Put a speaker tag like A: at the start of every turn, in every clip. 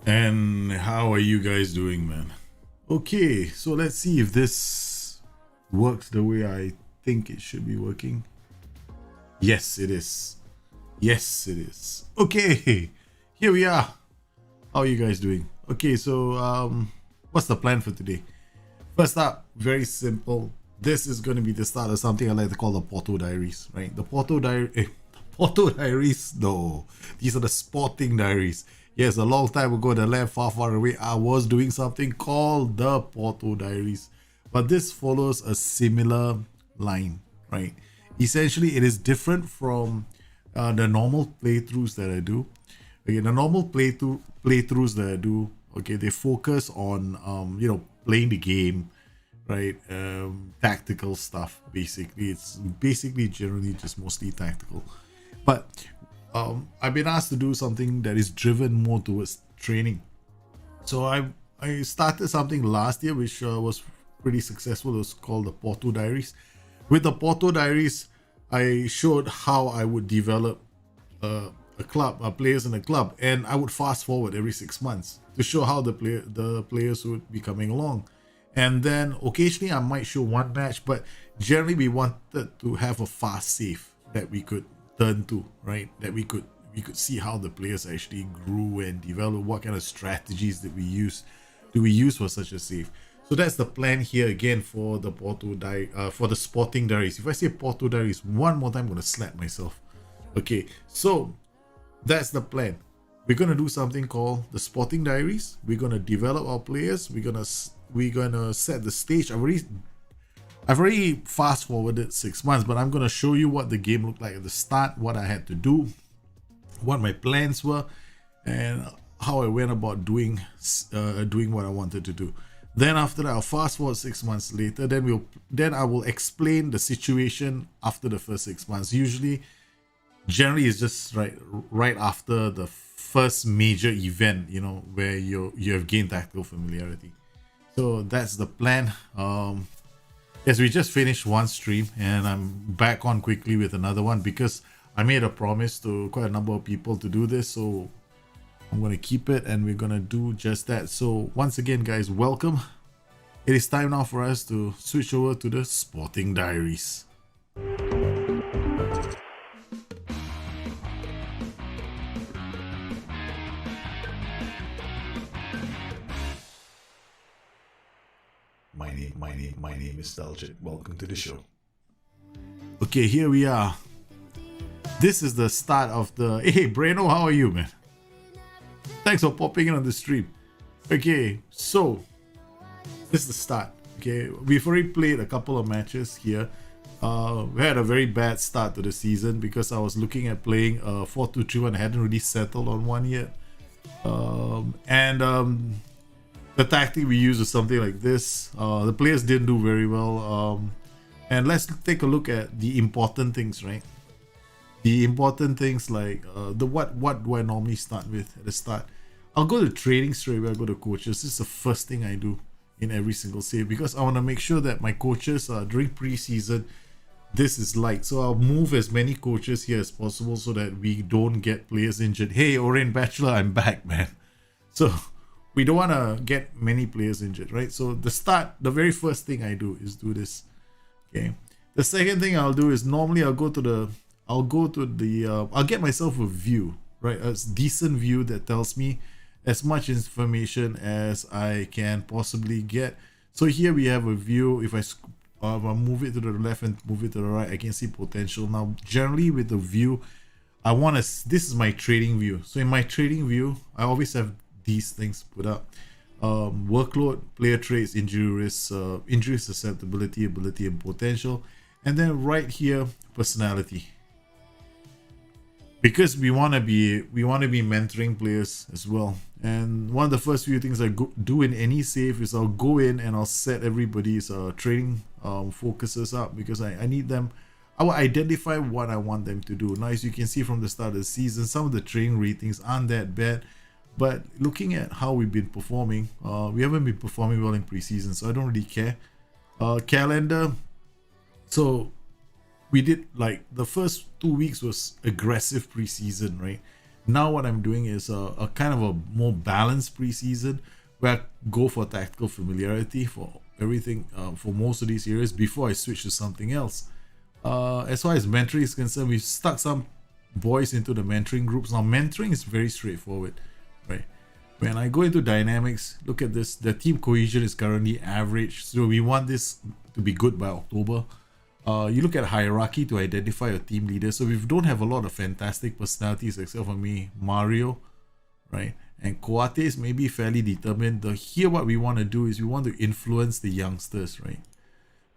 A: And how are you guys doing, man? Okay, so let's see if this works the way I think it should be working. Yes, it is. Yes, it is. Okay, here we are. How are you guys doing? Okay, so what's the plan for today? First up, very simple. This is going to be the start of something I like to call the Porto Diaries, right? The Porto Diaries? No, these are the Sporting Diaries. Yes, a long time ago, the land far, far away, I was doing something called the Porto Diaries. But this follows a similar line, right? Essentially, it is different from the normal playthroughs that I do. Okay, the normal playthroughs that I do, okay, they focus on, playing the game, right? Tactical stuff, basically. It's basically generally just mostly tactical. But I've been asked to do something that is driven more towards training. So I started something last year which was pretty successful. It was called the Porto Diaries. With the Porto Diaries, I showed how I would develop a club, players in a club, and I would fast forward every 6 months to show how the players would be coming along. And then occasionally I might show one match, but generally we wanted to have a fast save that we could turn to, right? That we could see how the players actually grew and developed, what kind of strategies that we use for such a save. So that's the plan here again for the for the Sporting Diaries. If I say Porto Diaries one more time, I'm gonna slap myself. Okay, so that's the plan. We're gonna do something called the Sporting Diaries. We're gonna develop our players. We're gonna set the stage. I've already fast forwarded 6 months, but I'm going to show you what the game looked like at the start, what I had to do, what my plans were, and how I went about doing what I wanted to do. Then after that, I'll fast forward 6 months later. Then I will explain the situation after the first 6 months. Generally, it's just right after the first major event, where you have gained tactical familiarity. So that's the plan. Yes, we just finished one stream and I'm back on quickly with another one because I made a promise to quite a number of people to do this. So I'm going to keep it and we're going to do just that. So once again, guys, welcome. It is time now for us to switch over to the Sporting Diaries. My name is Daljit. Welcome to the show. Okay, here we are. This is the start of the... Hey, Breno, how are you, man? Thanks for popping in on the stream. Okay, so this is the start. Okay, we've already played a couple of matches here. We had a very bad start to the season because I was looking at playing 4-2-3-1. I hadn't really settled on one yet. The tactic we used was something like this. The players didn't do very well. And let's take a look at the important things, right? The important things like what do I normally start with at the start? I'll go to training straight away. I go to coaches. This is the first thing I do in every single save because I want to make sure that my coaches during preseason, this is light. So I'll move as many coaches here as possible so that we don't get players injured. Hey, Oren Bachelor, I'm back, man. So we don't want to get many players injured, right? So the very first thing I do is do this. Okay. The second thing I'll do is normally I'll get myself a view, right? A decent view that tells me as much information as I can possibly get. So here we have a view. If I move it to the left and move it to the right, I can see potential. Now, generally with the view, this is my trading view. So in my trading view, I always have these things put up. workload, player traits, injury risks, injury susceptibility, ability, and potential. And then right here, personality. Because we want to be mentoring players as well. And one of the first few things I do in any save is I'll go in and I'll set everybody's training focuses up, because I need them. I will identify what I want them to do. Now, as you can see from the start of the season, some of the training ratings aren't that bad, but looking at how we've been performing, we haven't been performing well in preseason, so I don't really care. Calendar, so we did, like, the first 2 weeks was aggressive preseason, right? Now what I'm doing is a kind of a more balanced preseason, where I go for tactical familiarity for everything, for most of these areas before I switch to something else. As far as mentoring is concerned, we've stuck some boys into the mentoring groups. Now, mentoring is very straightforward, right? When I go into dynamics, look at this. The team cohesion is currently average, so we want this to be good by October. You look at hierarchy to identify your team leader. So we don't have a lot of fantastic personalities except for me, Mario, right? And Coates may be fairly determined. Here what we want to do is we want to influence the youngsters, right?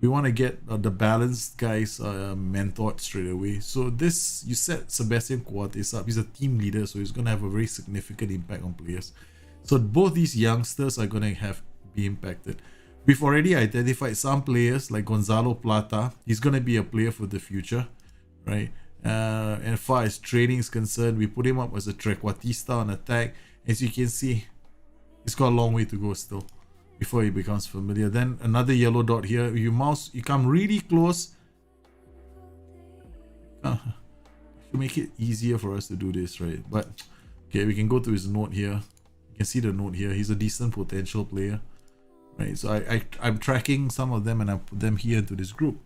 A: We want to get the balanced guys mentored straight away. So this, you set Sebastian Coates up. He's a team leader, so he's going to have a very significant impact on players. So both these youngsters are going to be impacted. We've already identified some players like Gonzalo Plata. He's going to be a player for the future, right? And as far as training is concerned, we put him up as a trequartista on attack. As you can see, he's got a long way to go still before he becomes familiar. Then another yellow dot here. You come really close. To make it easier for us to do this, right? But okay, we can go to his note here. You can see the note here. He's a decent potential player, right? So I'm tracking some of them and I put them here into this group.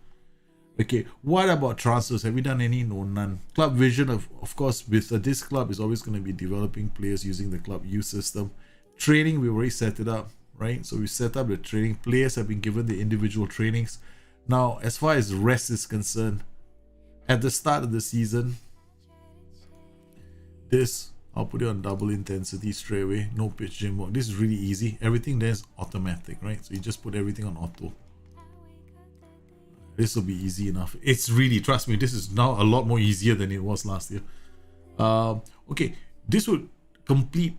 A: Okay, what about transfers? Have we done any? No, none. Club vision, of course, with this club is always going to be developing players using the club youth system. Training, we already set it up, right? So we set up the training. Players have been given the individual trainings. Now, as far as rest is concerned, at the start of the season, this, I'll put it on double intensity straight away. No pitch gym work. This is really easy. Everything there is automatic, right? So you just put everything on auto. This will be easy enough. It's really, trust me, this is now a lot more easier than it was last year. Okay, this would complete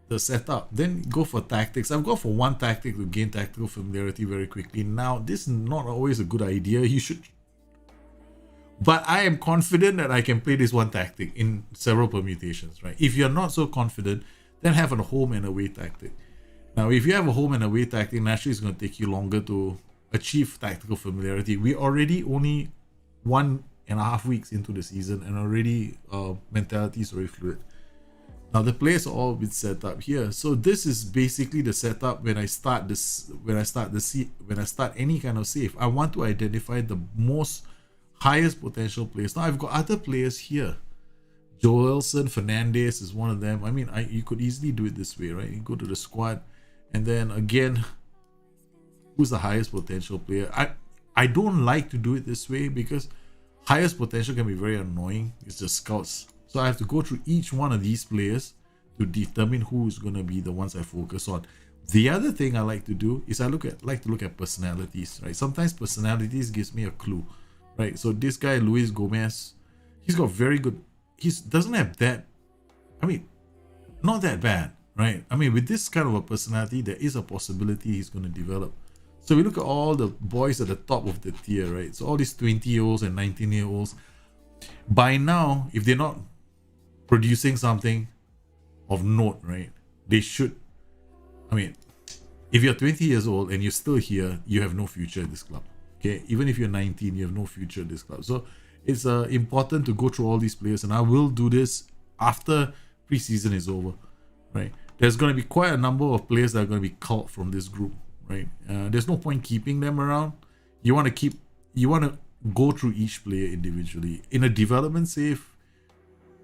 A: the setup. Then go for tactics. I've gone for one tactic to gain tactical familiarity very quickly. Now, this is not always a good idea. You should, but I am confident that I can play this one tactic in several permutations, right? If you're not so confident, then have a home and away tactic. Now, if you have a home and away tactic, naturally it's going to take you longer to achieve tactical familiarity. We already only 1.5 weeks into the season, and already mentality is very fluid. Now the players are all been set up here. So this is basically the setup when I start this. When I start any kind of save, I want to identify the most highest potential players. Now I've got other players here. Joelson Fernandez is one of them. I mean, you could easily do it this way, right? You go to the squad, and then again, who's the highest potential player? I don't like to do it this way because highest potential can be very annoying. It's just scouts. So I have to go through each one of these players to determine who's going to be the ones I focus on. The other thing I like to do is I like to look at personalities, right? Sometimes personalities gives me a clue, right? So this guy, Luis Gomez, he's got very good, he doesn't have that, I mean, not that bad, right? I mean, with this kind of a personality, there is a possibility he's going to develop. So we look at all the boys at the top of the tier, right? So all these 20-year-olds and 19-year-olds, by now, if they're not producing something of note, right, they should, I mean, if you're 20 years old and you're still here, you have no future at this club, okay? Even if you're 19, you have no future at this club. So it's important to go through all these players, and I will do this after preseason is over, right? There's going to be quite a number of players that are going to be culled from this group, right? There's no point keeping them around. You want to go through each player individually. In a development save,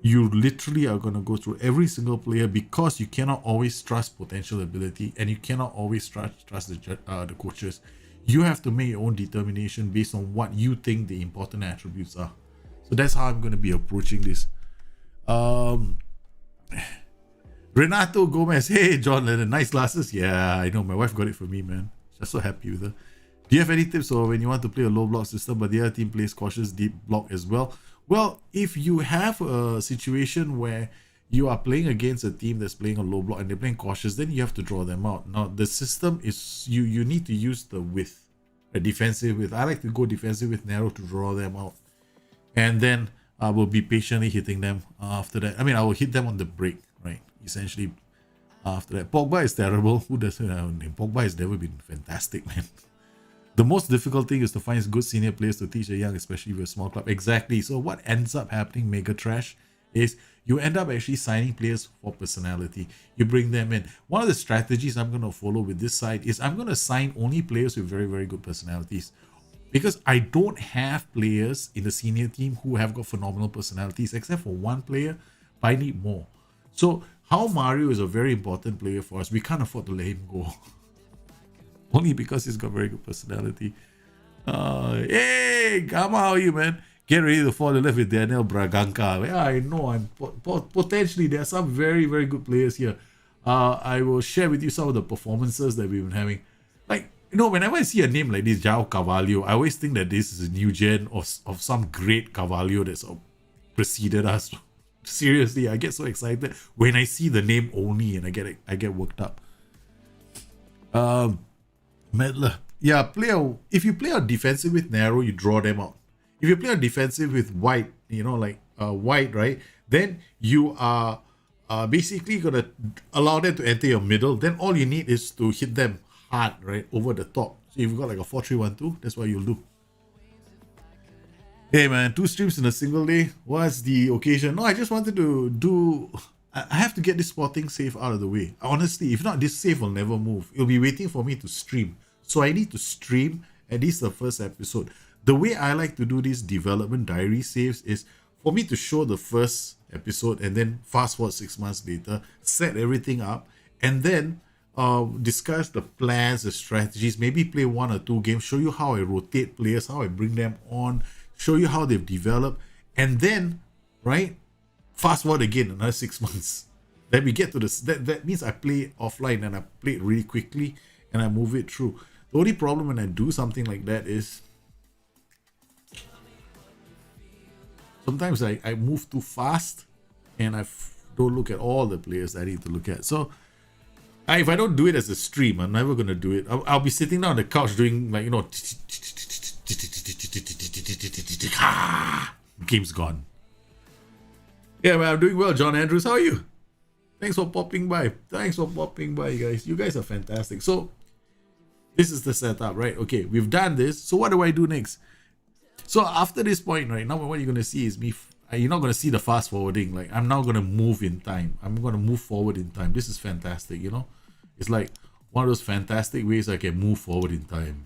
A: you literally are going to go through every single player, because you cannot always trust potential ability, and you cannot always trust the coaches. You have to make your own determination based on what you think the important attributes are. So that's how I'm going to be approaching this. Renato Gomez. Hey, John Lennon. Nice glasses. Yeah, I know. My wife got it for me, man. Just so happy with her. Do you have any tips or when you want to play a low block system but the other team plays cautious deep block as well? Well, if you have a situation where you are playing against a team that's playing a low block and they're playing cautious, then you have to draw them out. Now, the system is you need to use the width, a defensive width. I like to go defensive with narrow to draw them out. And then I will be patiently hitting them after that. I mean, I will hit them on the break, right? Essentially, after that. Pogba is terrible. Who doesn't have a name? Pogba has never been fantastic, man. The most difficult thing is to find good senior players to teach a young, especially with a small club. Exactly. So what ends up happening, Mega Trash, is you end up actually signing players for personality. You bring them in. One of the strategies I'm going to follow with this side is I'm going to sign only players with very, very good personalities. Because I don't have players in the senior team who have got phenomenal personalities, except for one player, but I need more. So how Mario is a very important player for us. We can't afford to let him go. Only because he's got very good personality. Hey, Gama, how are you, man? Get ready to fall in love with Daniel Braganca. Yeah, I know. Potentially, there are some very, very good players here. I will share with you some of the performances that we've been having. Like, you know, whenever I see a name like this, João Carvalho, I always think that this is a new gen of some great Carvalho that's preceded us. Seriously, I get so excited when I see the name only and I get worked up. Medler. Yeah, if you play a defensive with narrow, you draw them out. If you play a defensive with wide, you know, like wide, right? Then you are basically gonna allow them to enter your middle. Then all you need is to hit them hard, right, over the top. So if you've got like a 4-3-1-2, that's what you'll do. Hey man, 2 streams in a single day. What's the occasion? No, I just wanted to do. I have to get this spotting save out of the way. Honestly, if not, this save will never move. It'll be waiting for me to stream. So I need to stream at least the first episode. The way I like to do these development diary saves is for me to show the first episode and then fast forward 6 months later, set everything up, and then discuss the plans, the strategies, maybe play 1 or 2 games, show you how I rotate players, how I bring them on, show you how they've developed, and then, right, fast forward again another 6 months. Then we get to this. That means I play offline and I play it really quickly and I move it through. The only problem when I do something like that is sometimes I move too fast and I don't look at all the players I need to look at. So if I don't do it as a stream, I'm never going to do it. I'll be sitting down on the couch doing, like, you know, game's gone. Yeah, man, I'm doing well, John Andrews. How are you? Thanks for popping by. Thanks for popping by, guys. You guys are fantastic. So this is the setup, right? Okay, we've done this. So what do I do next? So after this point, right now, what you're going to see is me. You're not going to see the fast forwarding. Like, I'm now going to move in time. I'm going to move forward in time. This is fantastic, you know? It's like one of those fantastic ways I can move forward in time.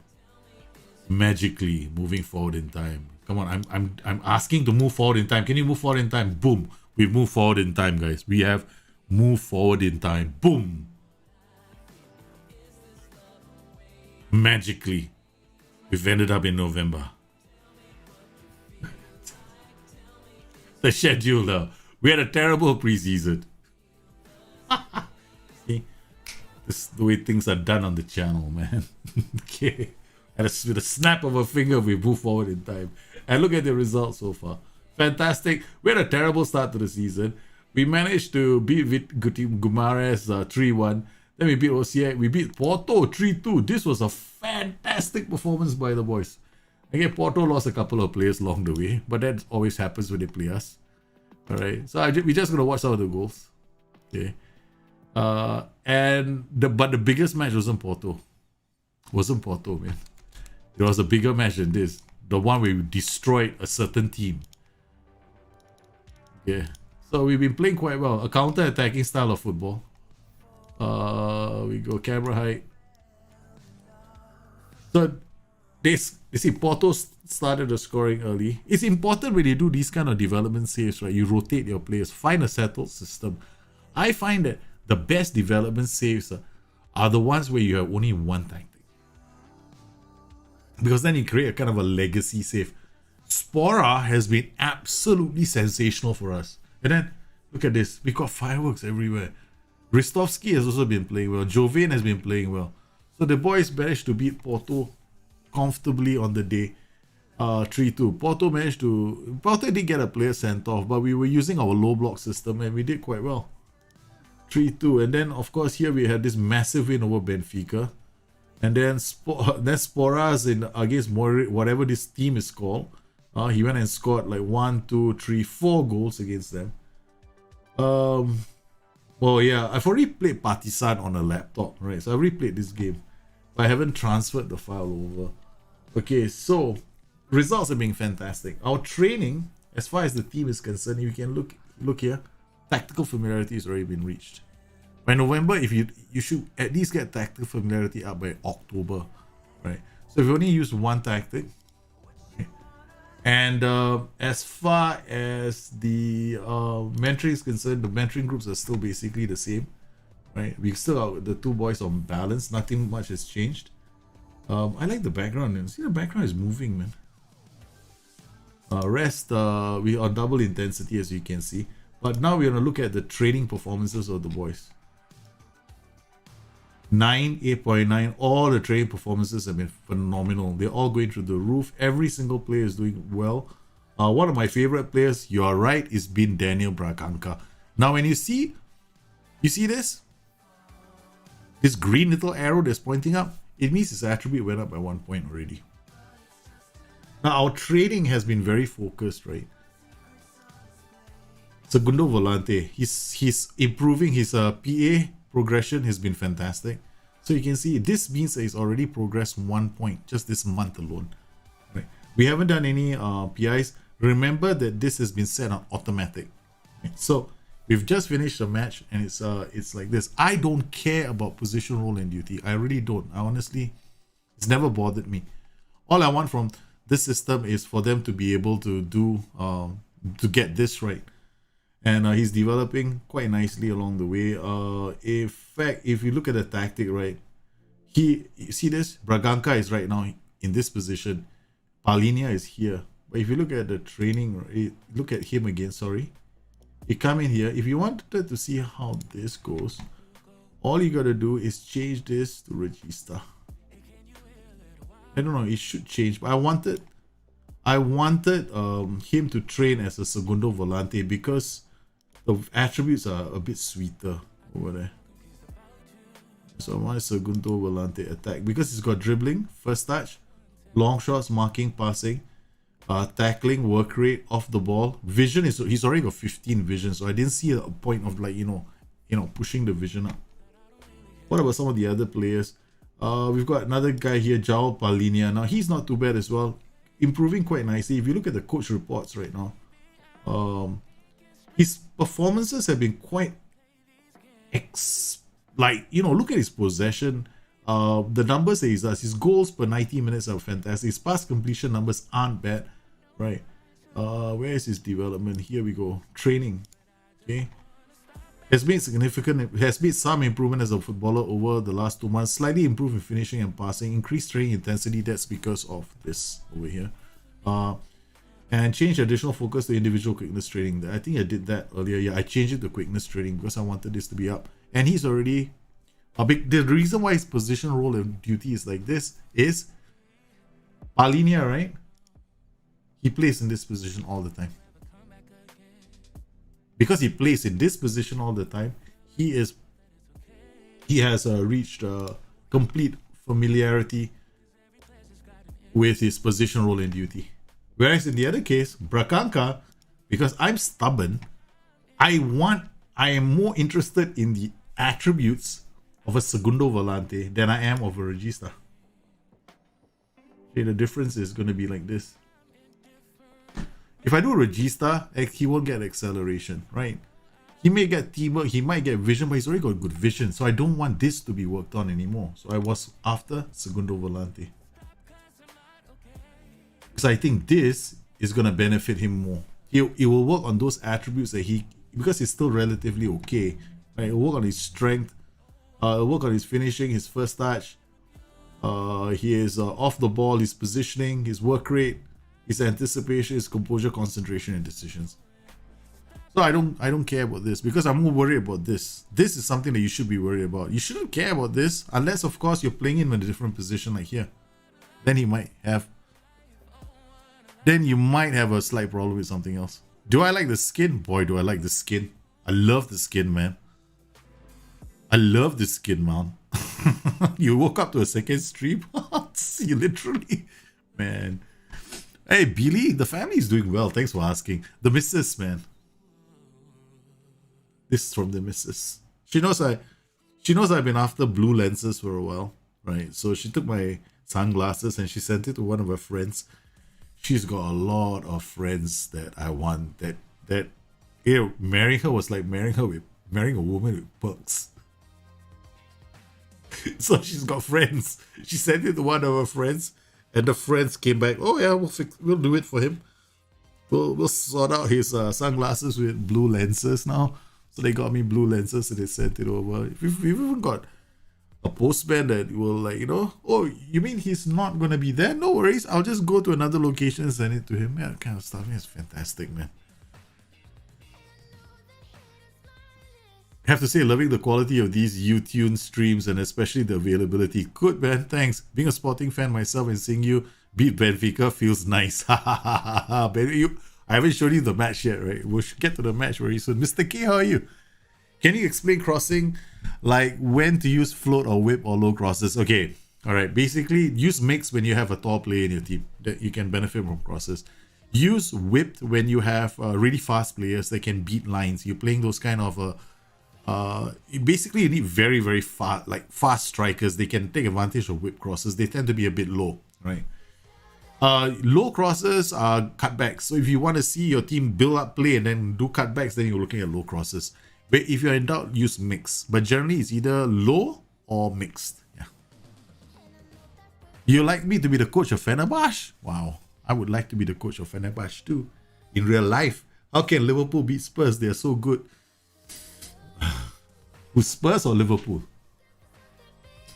A: Magically moving forward in time. Come on, I'm asking to move forward in time. Can you move forward in time? Boom. We've moved forward in time, guys. We have moved forward in time. Boom. Magically, we've ended up in November. The schedule, we had a terrible preseason. See, this is the way things are done on the channel, man. Okay, and with a snap of a finger, we move forward in time. And look at the results so far. Fantastic. We had a terrible start to the season. We managed to beat Gumares 3-1. Then we beat OCI. We beat Porto 3-2. This was a fantastic performance by the boys. Again, Porto lost a couple of players along the way, but that always happens when they play us. All right, so we're just gonna watch some of the goals. Okay, but the biggest match wasn't Porto. Wasn't Porto, man. There was a bigger match than this. The one where we destroyed a certain team. Okay, so we've been playing quite well. A counter-attacking style of football. We go camera height. So they see Porto started the scoring early. It's important when you do these kind of development saves, right? You rotate your players, find a settled system. I find that the best development saves are the ones where you have only one tactic. Because then you create a kind of a legacy save. Spora has been absolutely sensational for us. And then, look at this. We got fireworks everywhere. Ristovski has also been playing well. Jovain has been playing well. So the boys managed to beat Porto comfortably on the day. 3-2. Porto did get a player sent off, but we were using our low block system and we did quite well. 3-2. And then, of course, here we had this massive win over Benfica. And then Sporas against whatever this team is called. He went and scored like 1, 2, 3, 4 goals against them. Well, yeah, I've already played Partisan on a laptop, right? So I've already played this game. But I haven't transferred the file over. Okay, so results have been fantastic. Our training, as far as the team is concerned, you can look here. Tactical familiarity has already been reached. By November, if you should at least get tactical familiarity up by October, right? So if you only use one tactic, okay. And as far as the mentoring is concerned, the mentoring groups are still basically the same, right? We still have the two boys on balance. Nothing much has changed. I like the background. See, the background is moving, man. Rest, we are double intensity as you can see. But now we're going to look at the training performances of the boys. 9, 8.9, all the training performances have been phenomenal. They're all going through the roof. Every single player is doing well. One of my favorite players, you are right, is been Daniel Braganca. Now when you see this green little arrow that's pointing up, it means his attribute went up by 1 point already. Now our training has been very focused, right? Segundo Volante, he's improving his PA progression has been fantastic. So you can see this means that he's already progressed 1 point just this month alone. Right? We haven't done any PIs. Remember that this has been set on automatic. Right? So we've just finished the match and it's like this. I don't care about position, role, and duty. I really don't. I honestly, it's never bothered me. All I want from this system is for them to be able to do to get this right. And he's developing quite nicely along the way. In fact, if you look at the tactic, right, you see this? Braganca is right now in this position. Palinia is here. But if you look at the training, right, look at him again, sorry. You come in here. If you wanted to see how this goes, all you got to do is change this to Regista. I don't know, it should change. But I wanted him to train as a Segundo Volante because the attributes are a bit sweeter over there. So I want Segundo Volante attack because he's got dribbling, first touch, long shots, marking, passing, tackling, work rate, off the ball. Vision is, he's already got 15 vision, so I didn't see a point of like, you know, pushing the vision up. What about some of the other players? We've got another guy here, João Palinia. Now he's not too bad as well, improving quite nicely. If you look at the coach reports right now, his performances have been quite look at his possession, the numbers that he does, his goals per 90 minutes are fantastic. His pass completion numbers aren't bad, right? Where is his development? Here we go. Training, okay. Has made some improvement as a footballer over the last 2 months. Slightly improved in finishing and passing. Increased training intensity. That's because of this over here. And change additional focus to individual quickness training. I think I did that earlier. Yeah, I changed it to quickness training because I wanted this to be up. And he's already the reason why his position, role, and duty is like this is Palinia, right? He plays in this position all the time. Because he plays in this position all the time, he has reached complete familiarity with his position, role, and duty. Whereas in the other case, Braganca, because I'm stubborn, I am more interested in the attributes of a Segundo Volante than I am of a Regista. Okay, the difference is going to be like this. If I do Regista, he won't get acceleration, right? He may get teamwork, he might get vision, but he's already got good vision. So I don't want this to be worked on anymore. So I was after Segundo Volante. Because I think this is going to benefit him more. He will work on those attributes that because he's still relatively okay. Right? He'll work on his strength. He'll work on his finishing, his first touch. He is off the ball, his positioning, his work rate, his anticipation, his composure, concentration, and decisions. So I don't care about this because I'm more worried about this. This is something that you should be worried about. You shouldn't care about this unless, of course, you're playing him in a different position like here. Then you might have a slight problem with something else. Do I like the skin? Boy, do I like the skin. I love the skin, man. I love the skin, man. You woke up to a second stream? You literally, man. Hey, Billy, the family is doing well. Thanks for asking. The missus, man. This is from the missus. She knows I've been after blue lenses for a while, right? So she took my sunglasses and she sent it to one of her friends. She's got a lot of friends that I want. That marrying her was like marrying a woman with perks. So she's got friends. She sent it to one of her friends, and the friends came back. Oh yeah, we'll do it for him. We'll sort out his sunglasses with blue lenses now. So they got me blue lenses and they sent it over. We've even got a postman that will oh, you mean he's not going to be there? No worries. I'll just go to another location and send it to him. Yeah, that kind of stuff. It's fantastic, man. I have to say, loving the quality of these YouTube streams and especially the availability. Good, man. Thanks. Being a Sporting fan myself and seeing you beat Benfica feels nice. I haven't shown you the match yet, right? We'll get to the match very soon. Mr. K, how are you? Can you explain crossing, like when to use float or whip or low crosses? Okay, all right. Basically, use mix when you have a tall player in your team that you can benefit from crosses. Use whipped when you have really fast players that can beat lines. You're playing those kind of basically you need very, very fast strikers. They can take advantage of whip crosses. They tend to be a bit low, right? Low crosses are cutbacks. So if you want to see your team build up play and then do cutbacks, then you're looking at low crosses. But if you're in doubt, use mix. But generally, it's either low or mixed. Yeah. You like me to be the coach of Fenerbahce? Wow. I would like to be the coach of Fenerbahce too. In real life. How can Liverpool beat Spurs? They're so good. Who's Spurs or Liverpool?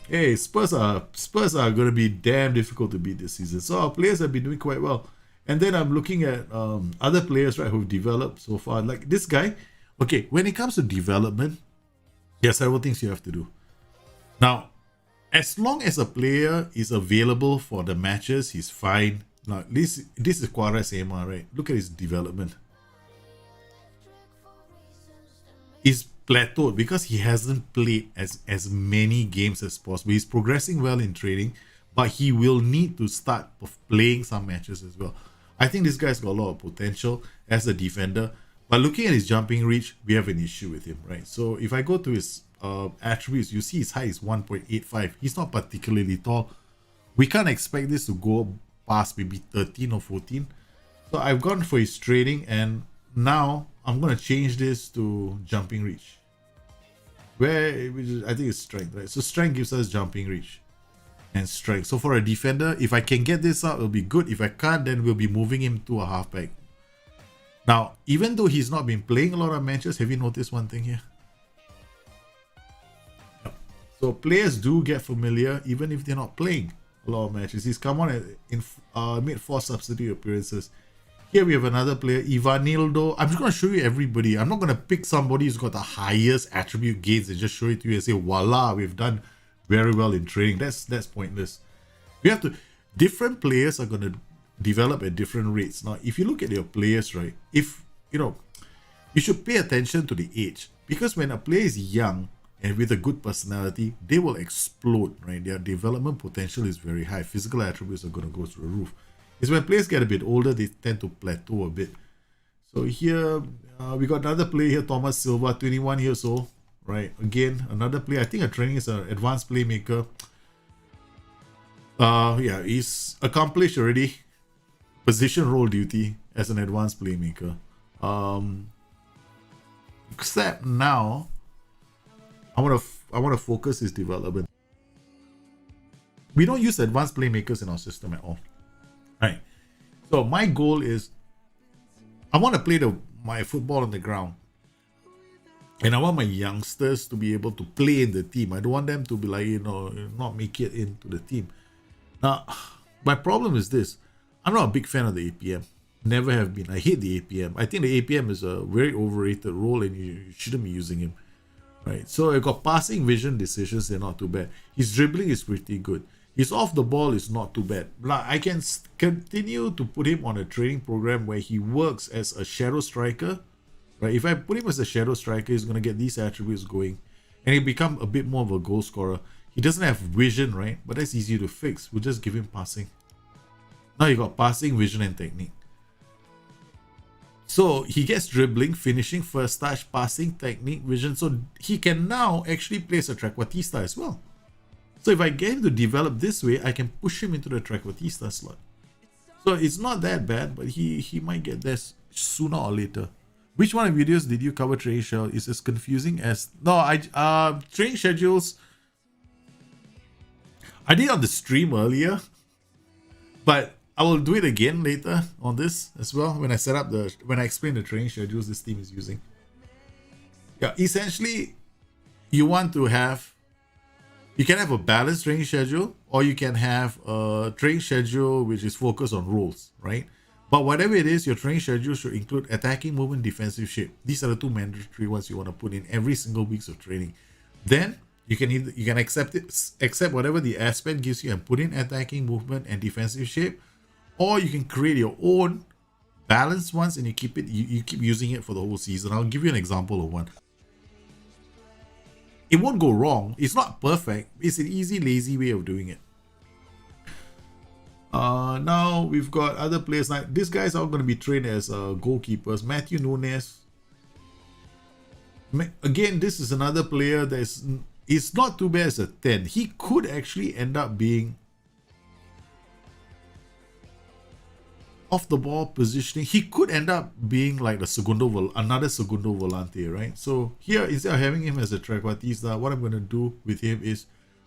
A: Hey, Spurs are going to be damn difficult to beat this season. So our players have been doing quite well. And then I'm looking at other players, right, who've developed so far. Like this guy. Okay, when it comes to development, there are several things you have to do. Now, as long as a player is available for the matches, he's fine. Now, this is Quares Ema, right? Look at his development. He's plateaued because he hasn't played as many games as possible. He's progressing well in training, but he will need to start playing some matches as well. I think this guy's got a lot of potential as a defender, but looking at his jumping reach, we have an issue with him, right? So if I go to his attributes, you see his height is 1.85. He's not particularly tall. We can't expect this to go past maybe 13 or 14. So I've gone for his training, and now I'm going to change this to jumping reach. I think it's strength, right? So strength gives us jumping reach and strength. So for a defender, if I can get this up, it'll be good. If I can't, then we'll be moving him to a halfback. Now, even though he's not been playing a lot of matches, have you noticed one thing here? Yep. So players do get familiar even if they're not playing a lot of matches. He's come on and made 4 substitute appearances. Here we have another player, Ivanildo. I'm just going to show you everybody. I'm not going to pick somebody who's got the highest attribute gains and just show it to you and say, voila, we've done very well in training. That's pointless. We have to. Different players are going to develop at different rates. Now, if you look at your players, right, if you should pay attention to the age, because when a player is young and with a good personality, they will explode, right? Their development potential is very high. Physical attributes are going to go through the roof. It's when players get a bit older, they tend to plateau a bit. So here, we got another player here, Thomas Silva, 21 years old, right? Again, another player. I think a training is an advanced playmaker. Yeah, he's accomplished already position role duty as an advanced playmaker. Except now, I want to focus his development. We don't use advanced playmakers in our system at all. Right. So my goal is I want to play my football on the ground. And I want my youngsters to be able to play in the team. I don't want them to be like, not make it into the team. Now, my problem is this. I'm not a big fan of the APM. Never have been. I hate the APM. I think the APM is a very overrated role and you shouldn't be using him. Right, so I got passing vision decisions, they're not too bad. His dribbling is pretty good. His off the ball is not too bad. I can continue to put him on a training program where he works as a shadow striker. Right, if I put him as a shadow striker, he's going to get these attributes going. And he'll become a bit more of a goal scorer. He doesn't have vision, right? But that's easy to fix. We'll just give him passing. Now you got passing, vision, and technique. So he gets dribbling, finishing, first touch, passing, technique, vision. So he can now actually place a Trequartista as well. So if I get him to develop this way, I can push him into the Trequartista slot. So it's not that bad, but he might get there sooner or later. Which one of videos did you cover training schedule? Is as confusing as... No, training schedules... I did on the stream earlier, but I will do it again later on this as well when I set up when I explain the training schedules this team is using. Yeah, essentially, you want to have... You can have a balanced training schedule, or you can have a training schedule which is focused on roles, right? But whatever it is, your training schedule should include attacking, movement, defensive shape. These are the two mandatory ones you want to put in every single week of training. Then you can accept whatever the aspect gives you and put in attacking, movement, and defensive shape, or you can create your own balanced ones and you keep using it for the whole season. I'll give you an example of one. It won't go wrong. It's not perfect. It's an easy, lazy way of doing it. Now we've got other players. Like these guys are going to be trained as goalkeepers. Matthew Nunes. Again, this is another player that is not too bad as a 10. He could actually end up being off the ball positioning. He could end up being like another segundo volante, right? So here, instead of having him as a Trequartista, what I'm going to do with him is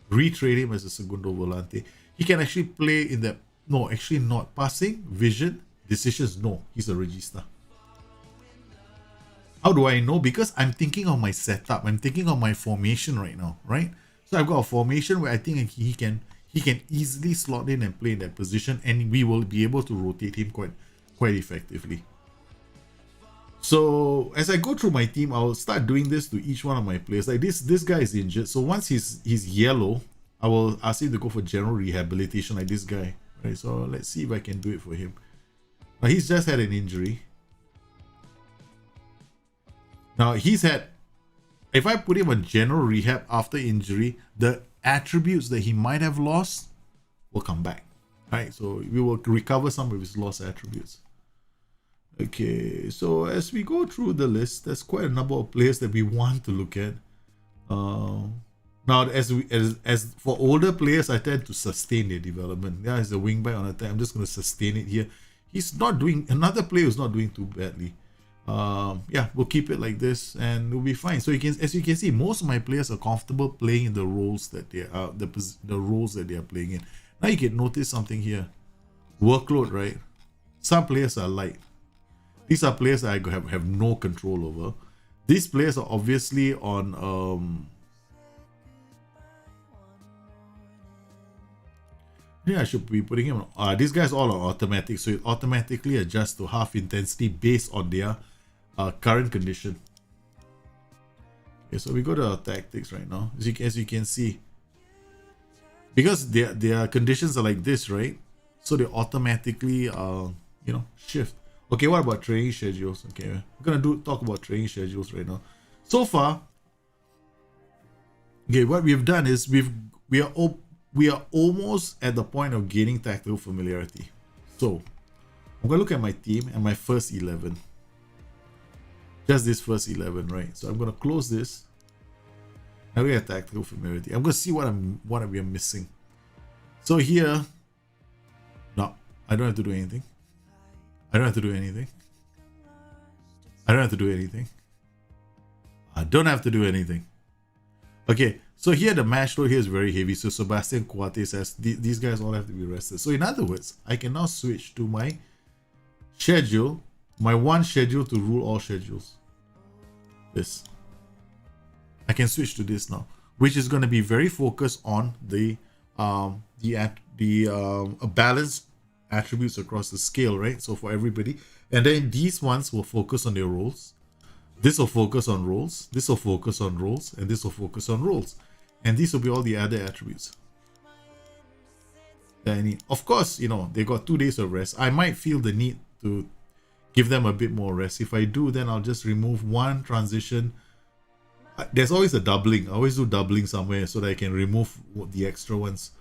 A: retrain him as a segundo volante. He can actually play in that. No, actually not. Passing, vision, decisions, no. He's a Regista. How do I know? Because I'm thinking of my setup. I'm thinking of my formation right now, right? So I've got a formation where I think he can easily slot in and play in that position, and we will be able to rotate him quite effectively. So as I go through my team, I'll start doing this to each one of my players. Like this guy is injured, so once he's yellow, I will ask him to go for general rehabilitation like this guy. Right, so let's see if I can do it for him. Now he's just had an injury. Now if I put him on general rehab after injury, the attributes that he might have lost will come back. Right, so we will recover some of his lost attributes. Okay, so as we go through the list, there's quite a number of players that we want to look at. Now, as for older players, I tend to sustain their development. Yeah, as a wingback on attack, I'm just going to sustain it here. Another player who's not doing too badly. Yeah, we'll keep it like this and we'll be fine. So as you can see, most of my players are comfortable playing in the roles that they are, the roles that they are playing in. Now you can notice something here. Workload, right? Some players are light. These are players that I have no control over. These players are obviously on yeah, I should be putting him on. These guys all are automatic, so it automatically adjusts to half intensity based on their current condition. Okay, so we go to our tactics right now. As you can see, because their conditions are like this, right? So they automatically shift. Okay, what about training schedules? Okay, we're gonna talk about training schedules right now. So far, okay, what we've done is we are almost at the point of gaining tactical familiarity. So I'm gonna look at my team and my first 11. Just this first 11, right? So I'm gonna close this. Now we have tactical familiarity. I'm gonna see what we are missing. So here, no, I don't have to do anything. I don't have to do anything. I don't have to do anything. I don't have to do anything. Okay, so here the match load here is very heavy. So Sebastian Coates says these guys all have to be rested. So in other words, I can now switch to my schedule, my one schedule to rule all schedules. This. I can switch to this now, which is going to be very focused on a balanced attributes across the scale, right? So for everybody. And then these ones will focus on their roles. This will focus on roles. This will focus on roles. And this will focus on roles. And these will be all the other attributes. Of course, you know, they got 2 days of rest. I might feel the need to give them a bit more rest. If I do, then I'll just remove one transition. There's always a doubling. I always do doubling somewhere so that I can remove the extra ones.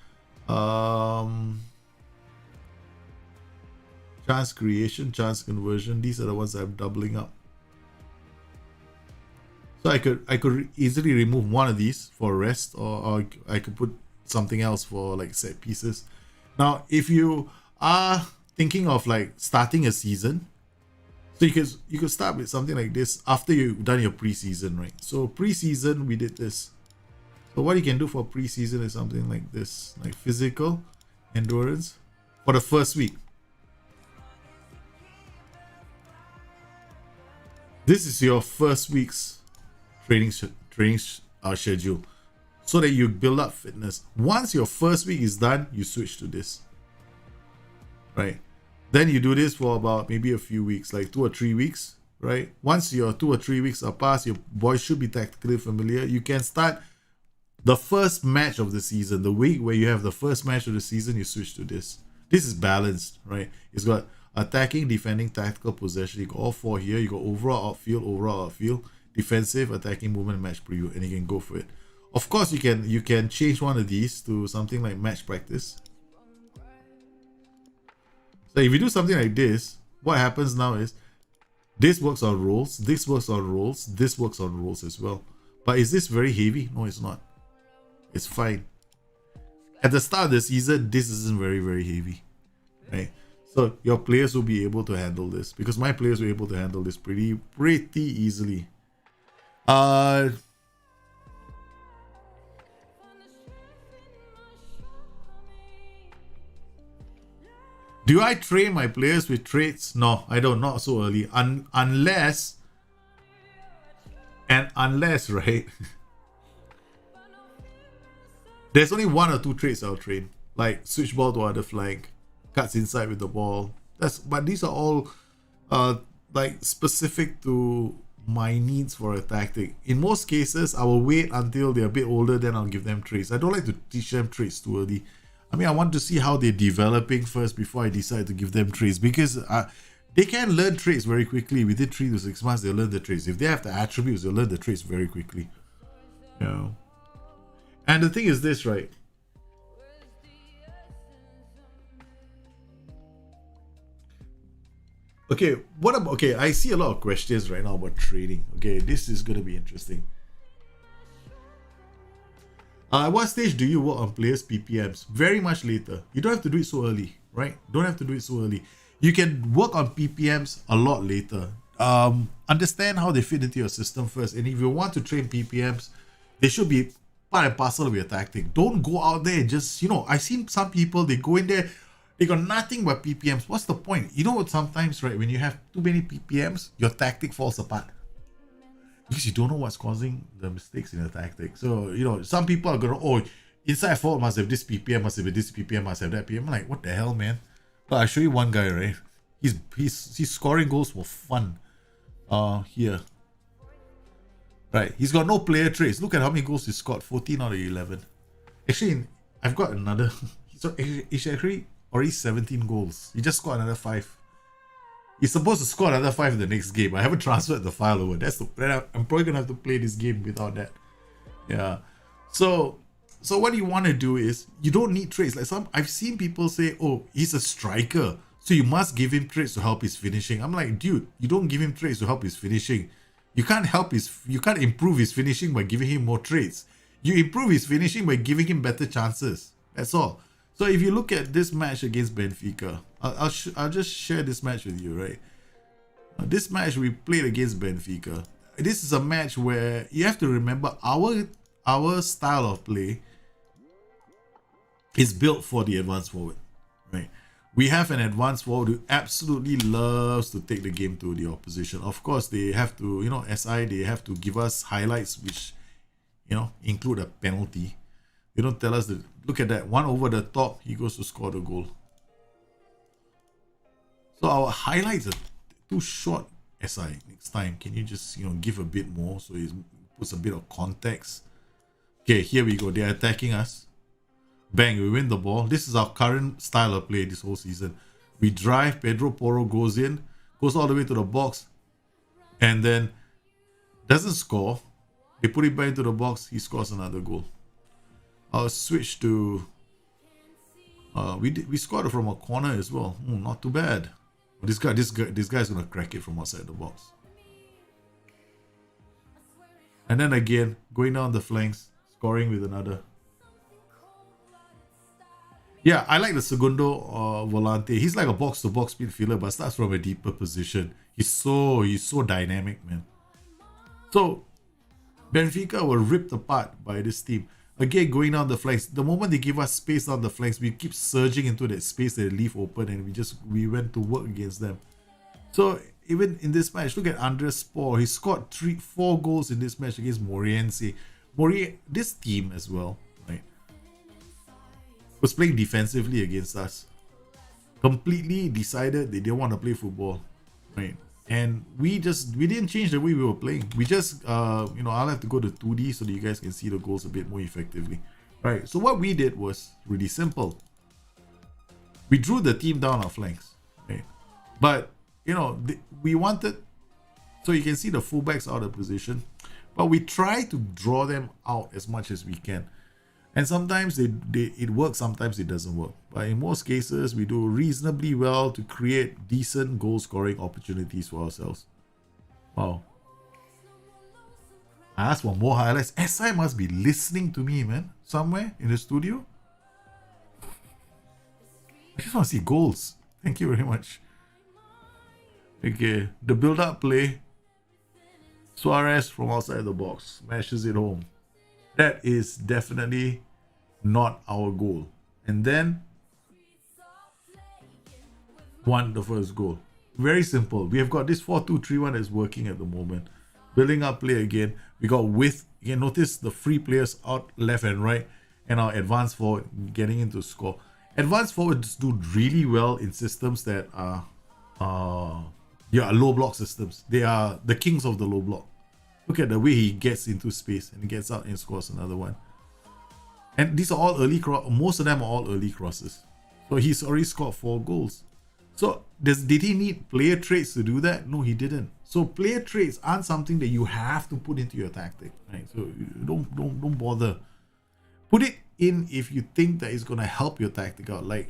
A: Chance creation, chance conversion. These are the ones I'm doubling up. So I could easily remove one of these for rest, or I could put something else for like set pieces. Now, if you are thinking of like starting a season, so you could start with something like this after you've done your preseason, right? So preseason, we did this. So what you can do for preseason is something like this, like physical endurance for the first week. This is your first week's training schedule, so that you build up fitness. Once your first week is done, you switch to this, right? Then you do this for about maybe a few weeks, like 2 or 3 weeks, right? Once your 2 or 3 weeks are past, your boys should be tactically familiar. You can start the first match of the season, the week where you have the first match of the season, you switch to this. This is balanced, right? It's got attacking, defending, tactical, possession. You got all 4 here. You got overall outfield, defensive, attacking, movement, match preview, and you can go for it. Of course, you can change one of these to something like match practice. So if you do something like this, what happens now is this works on roles, this works on roles, this works on roles as well. But is this very heavy? No, it's not. It's fine. At the start of the season, this isn't very, very heavy, right? So your players will be able to handle this, because my players were able to handle this pretty easily. Do I train my players with traits? No, I don't. Not so early. Unless, right? There's only 1 or 2 traits I'll train, like switch ball to other flank, cuts inside with the ball. But these are all like specific to my needs for a tactic. In most cases, I will wait until they're a bit older, then I'll give them traits. I don't like to teach them traits too early. I mean, I want to see how they're developing first before I decide to give them traits, because they can learn traits very quickly. Within 3 to 6 months, they'll learn the traits. If they have the attributes, they'll learn the traits very quickly. You know? And the thing is this, right? Okay, I see a lot of questions right now about trading. Okay, this is going to be interesting. At what stage do you work on players' PPMs? Very much later. You don't have to do it so early, right? Don't have to do it so early. You can work on PPMs a lot later. Understand how they fit into your system first. And if you want to train PPMs, they should be part and parcel of your tactic. Don't go out there and just, you know, I've seen some people, they go in there, they got nothing but PPMs. What's the point? You know what, sometimes, right, when you have too many PPMs, your tactic falls apart. Because you don't know what's causing the mistakes in your tactic. So, you know, some people are going to, oh, inside fault must have this PPM, must have this PPM, must have that PPM. I'm like, what the hell, man? But I'll show you one guy, right? He's scoring goals for fun. Here. Right, he's got no player traits. Look at how many goals he scored, 14 out of 11. Actually, I've got another. So he's actually already 17 goals. He just scored another 5. He's supposed to score another 5 in the next game. I haven't transferred the file over. I'm probably gonna have to play this game without that. Yeah. So what you want to do is, you don't need traits. Like I've seen people say, oh, he's a striker, so you must give him traits to help his finishing. I'm like, dude, you don't give him traits to help his finishing. You can't improve his finishing by giving him more traits. You improve his finishing by giving him better chances. That's all. So if you look at this match against Benfica, I'll just share this match with you, right? This match we played against Benfica. This is a match where you have to remember our style of play is built for the advanced forward, right? We have an advanced forward who absolutely loves to take the game to the opposition. Of course, they have to, you know, SI, they have to give us highlights which, you know, include a penalty. They don't tell us that, look at that, one over the top, he goes to score the goal. So our highlights are too short. SI, next time, can you just give a bit more so it puts a bit of context? Okay, here we go. They're attacking us. Bang, we win the ball. This is our current style of play this whole season. We drive, Pedro Porro goes in, goes all the way to the box, and then doesn't score. They put it back into the box, he scores another goal. I'll switch to we scored from a corner as well. Not too bad. This guy's gonna crack it from outside the box. And then again, going down the flanks, scoring with another. Yeah, I like the Segundo Volante. He's like a box-to-box midfielder, but starts from a deeper position. He's so dynamic, man. So Benfica were ripped apart by this team. Again, going down the flanks. The moment they give us space down the flanks, we keep surging into that space that they leave open, and we went to work against them. So even in this match, look at Andres Spohr. He scored 4 goals in this match against Moreirense. This team as well, right, was playing defensively against us. Completely decided they didn't want to play football, right? And we didn't change the way we were playing. We just I'll have to go to 2D so that you guys can see the goals a bit more effectively. Right. So what we did was really simple. We drew the team down our flanks, right? But we wanted, so you can see the fullbacks out of position, but we try to draw them out as much as we can. And sometimes it works, sometimes it doesn't work. But in most cases, we do reasonably well to create decent goal-scoring opportunities for ourselves. Wow. I asked for more highlights. SI must be listening to me, man. Somewhere in the studio. I just want to see goals. Thank you very much. Okay, the build-up play. Suarez from outside the box smashes it home. That is definitely not our goal. And then won the first goal. Very simple. We have got this 4-2-3-1 that's working at the moment. Building up play again. We got width. You can notice the free players out left and right, and our advanced forward getting into score. Advanced forwards do really well in systems that are low block systems. They are the kings of the low block. Look at the way he gets into space and gets out and scores another one. And these are all early most of them are all early crosses. So he's already scored 4 goals. So did he need player traits to do that? No, he didn't. So player traits aren't something that you have to put into your tactic, right? So don't bother. Put it in if you think that it's gonna help your tactic out. Like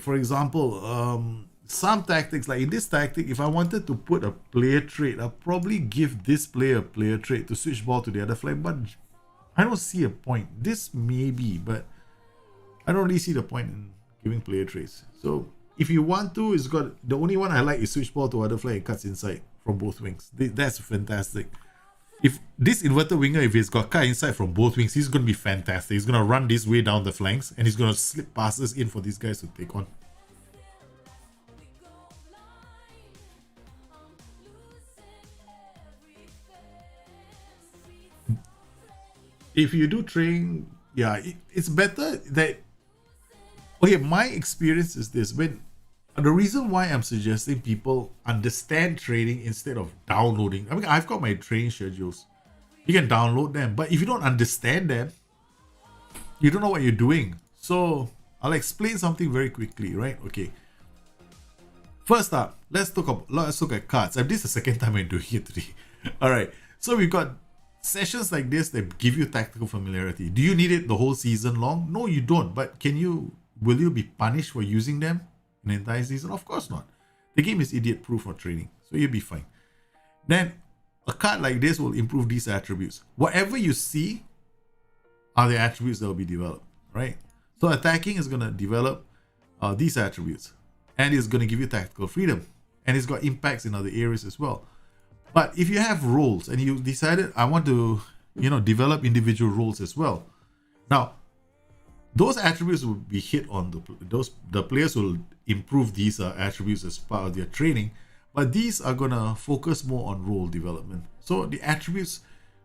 A: for example, some tactics, like in this tactic, if I wanted to put a player trait, I'll probably give this player a player trait to switch ball to the other flank, but I don't see a point. This maybe, but I don't really see the point in giving player traits. So if you want to, the only one I like is switch ball to other flank and cuts inside from both wings. That's fantastic. If this inverted winger, if he's got cut inside from both wings, he's going to be fantastic. He's going to run this way down the flanks, and he's going to slip passes in for these guys to take on. If you do training, yeah, it's better that... Okay, my experience is this. The reason why I'm suggesting people understand training instead of downloading. I mean, I've got my training schedules. You can download them. But if you don't understand them, you don't know what you're doing. So I'll explain something very quickly, right? Okay. First up, let's look at cards. This is the second time I'm doing it today. All right. So we've got sessions like this that give you tactical familiarity. Do you need it the whole season long? No, you don't. But will you be punished for using them an entire season? Of course not. The game is idiot proof for training, so you'll be fine. Then a card like this will improve these attributes. Whatever you see are the attributes that will be developed, right? So attacking is going to develop these attributes, and it's going to give you tactical freedom, and it's got impacts in other areas as well. But if you have roles and you decided I want to develop individual roles as well, now those attributes will be hit on the players will improve these attributes as part of their training, but these are gonna focus more on role development. So the attributes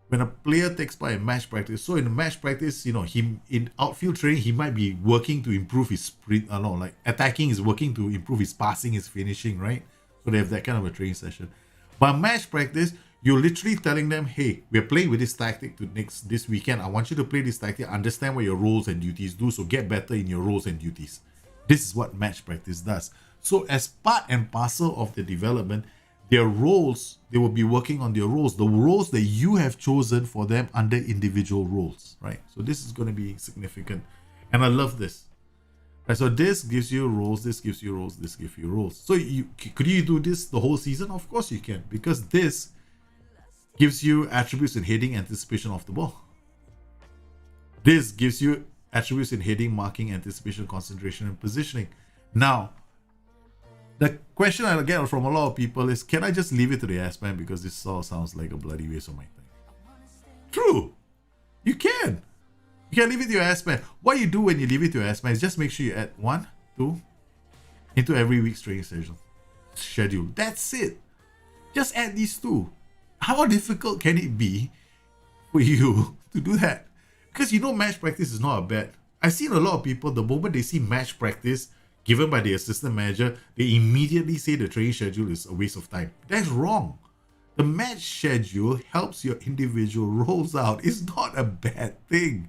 A: when a player takes part in match practice, so in match practice, him in outfield training, he might be working to improve his sprint, like attacking is working to improve his passing, his finishing, right? So they have that kind of a training session. But match practice, you're literally telling them, hey, we're playing with this tactic this weekend. I want you to play this tactic, understand what your roles and duties do, so get better in your roles and duties. This is what match practice does. So as part and parcel of the development, their roles, they will be working on their roles, the roles that you have chosen for them under individual roles, right? So this is going to be significant. And I love this. Right, so this gives you roles, this gives you roles, this gives you roles. So could you do this the whole season? Of course you can, because this gives you attributes in heading, anticipation of the ball. This gives you attributes in heading, marking, anticipation, concentration, and positioning. Now, the question I get from a lot of people is, can I just leave it to the S-Man because this all sounds like a bloody waste of my time? True. You can. You can leave it to your S-Man. What you do when you leave it to your S-Man is just make sure you add 1, 2 into every week's training schedule. That's it. Just add these 2. How difficult can it be for you to do that? Because match practice is not a bad. I've seen a lot of people, the moment they see match practice given by the assistant manager, they immediately say the training schedule is a waste of time. That's wrong. The match schedule helps your individual roles out. It's not a bad thing.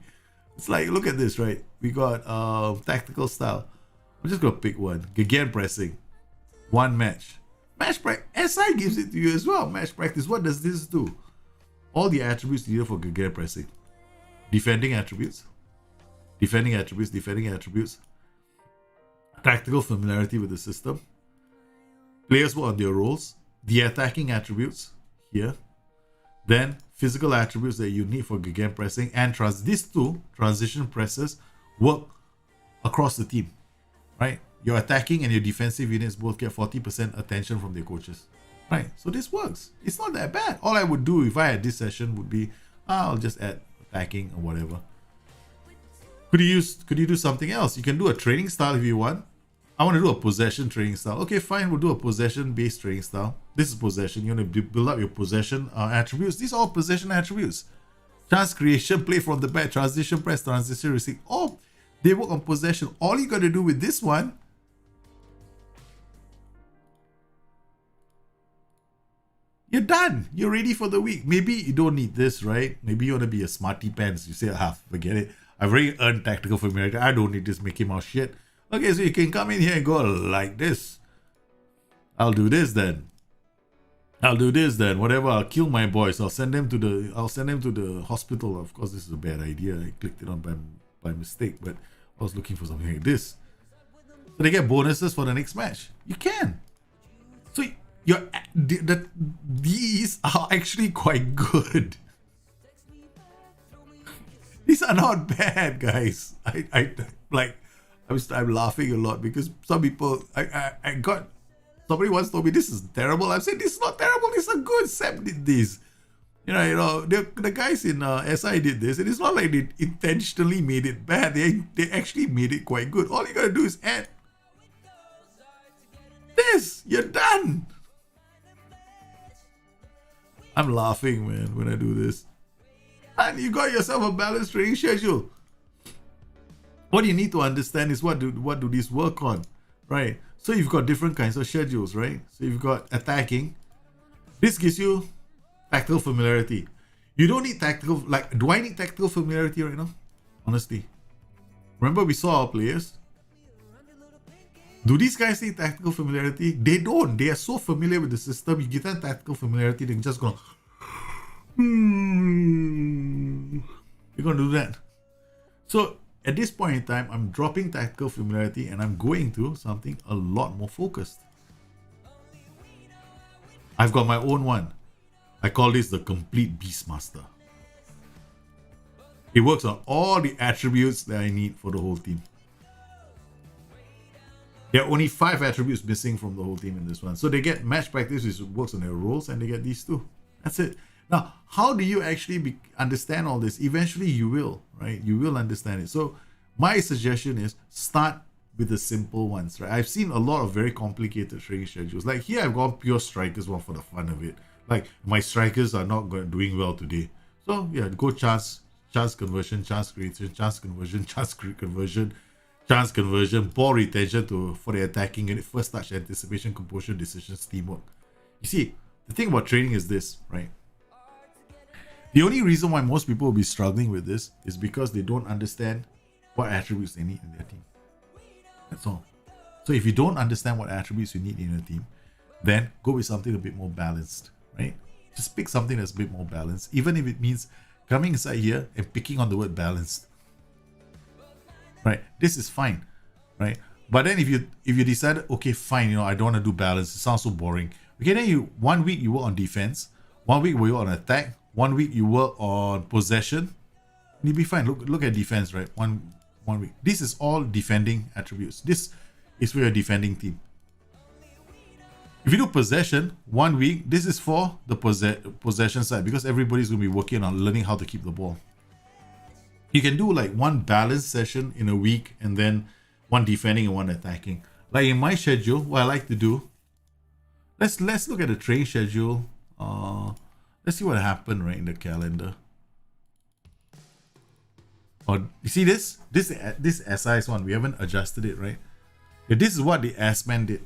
A: It's like, look at this, right? We got tactical style. I'm just going to pick one. Gegen pressing. 1 match. Match practice. SI gives it to you as well. Match practice. What does this do? All the attributes needed for Gegen pressing. Defending attributes. Defending attributes. Defending attributes. Tactical familiarity with the system. Players work on their roles. The attacking attributes here. Then physical attributes that you need for Gegen pressing, and these 2 transition presses work across the team, right? Your attacking and your defensive units both get 40% attention from their coaches, right? So this works. It's not that bad. All I would do if I had this session would be, I'll just add attacking or whatever. Could you do something else? You can do a training style if you want. I want to do a possession training style. Okay, fine. We'll do a possession-based training style. This is possession. You want to build up your possession attributes. These are all possession attributes. Chance creation, play from the back, transition press, transition receive. Oh, they work on possession. All you got to do with this one, you're done. You're ready for the week. Maybe you don't need this, right? Maybe you want to be a smarty pants. You say, forget it. I've already earned tactical familiarity. I don't need this Mickey Mouse shit. Okay, so you can come in here and go like this. I'll do this then. Whatever. I'll kill my boys. I'll send them to the hospital. Of course, this is a bad idea. I clicked it on by mistake, but I was looking for something like this. So they get bonuses for the next match. You can. So these are actually quite good. These are not bad, guys. I'm laughing a lot because some people, somebody once told me this is terrible. I'm saying this is not terrible. This is good. Sam did this. The guys in SI did this, and it's not like they intentionally made it bad. They actually made it quite good. All you gotta do is add this. You're done. I'm laughing, man, when I do this. And you got yourself a balanced training schedule. What you need to understand is what do these work on, right? So you've got different kinds of schedules, right? So you've got attacking. This gives you tactical familiarity. You don't need tactical, do I need tactical familiarity right now? Honestly. Remember we saw our players? Do these guys need tactical familiarity? They don't. They are so familiar with the system. You give them tactical familiarity, they're just going, you're going to do that. So at this point in time, I'm dropping tactical familiarity and I'm going to something a lot more focused. I've got my own one. I call this the Complete Beastmaster. It works on all the attributes that I need for the whole team. There are only 5 attributes missing from the whole team in this one. So they get match practice, which works on their roles, and they get these 2. That's it. Now, how do you actually understand all this? Eventually you will, right? You will understand it. So my suggestion is start with the simple ones, right? I've seen a lot of very complicated training schedules. Like here, I've got pure strikers one for the fun of it. Like my strikers are not doing well today. So yeah, go chance conversion, chance creation, chance conversion, chance conversion, ball retention for the attacking unit, first touch, anticipation, composure, decisions, teamwork. You see, the thing about training is this, right? The only reason why most people will be struggling with this is because they don't understand what attributes they need in their team. That's all. So if you don't understand what attributes you need in your team, then go with something a bit more balanced, right? Just pick something that's a bit more balanced, even if it means coming inside here and picking on the word balanced. Right? This is fine, right? But then if you decide, okay, fine, I don't want to do balance, it sounds so boring. Okay, then 1 week you work on defense, 1 week you work on attack, 1 week you work on possession, you'll be fine. Look at defense, right? One week. This is all defending attributes. This is for your defending team. If you do possession, 1 week, this is for the possession side because everybody's going to be working on learning how to keep the ball. You can do like one balanced session in a week and then one defending and one attacking. Like in my schedule, what I like to do, let's look at the training schedule. Let's see what happened right in the calendar. Oh, you see this SI's one, we haven't adjusted it, right? Yeah, this is what the S-Man did.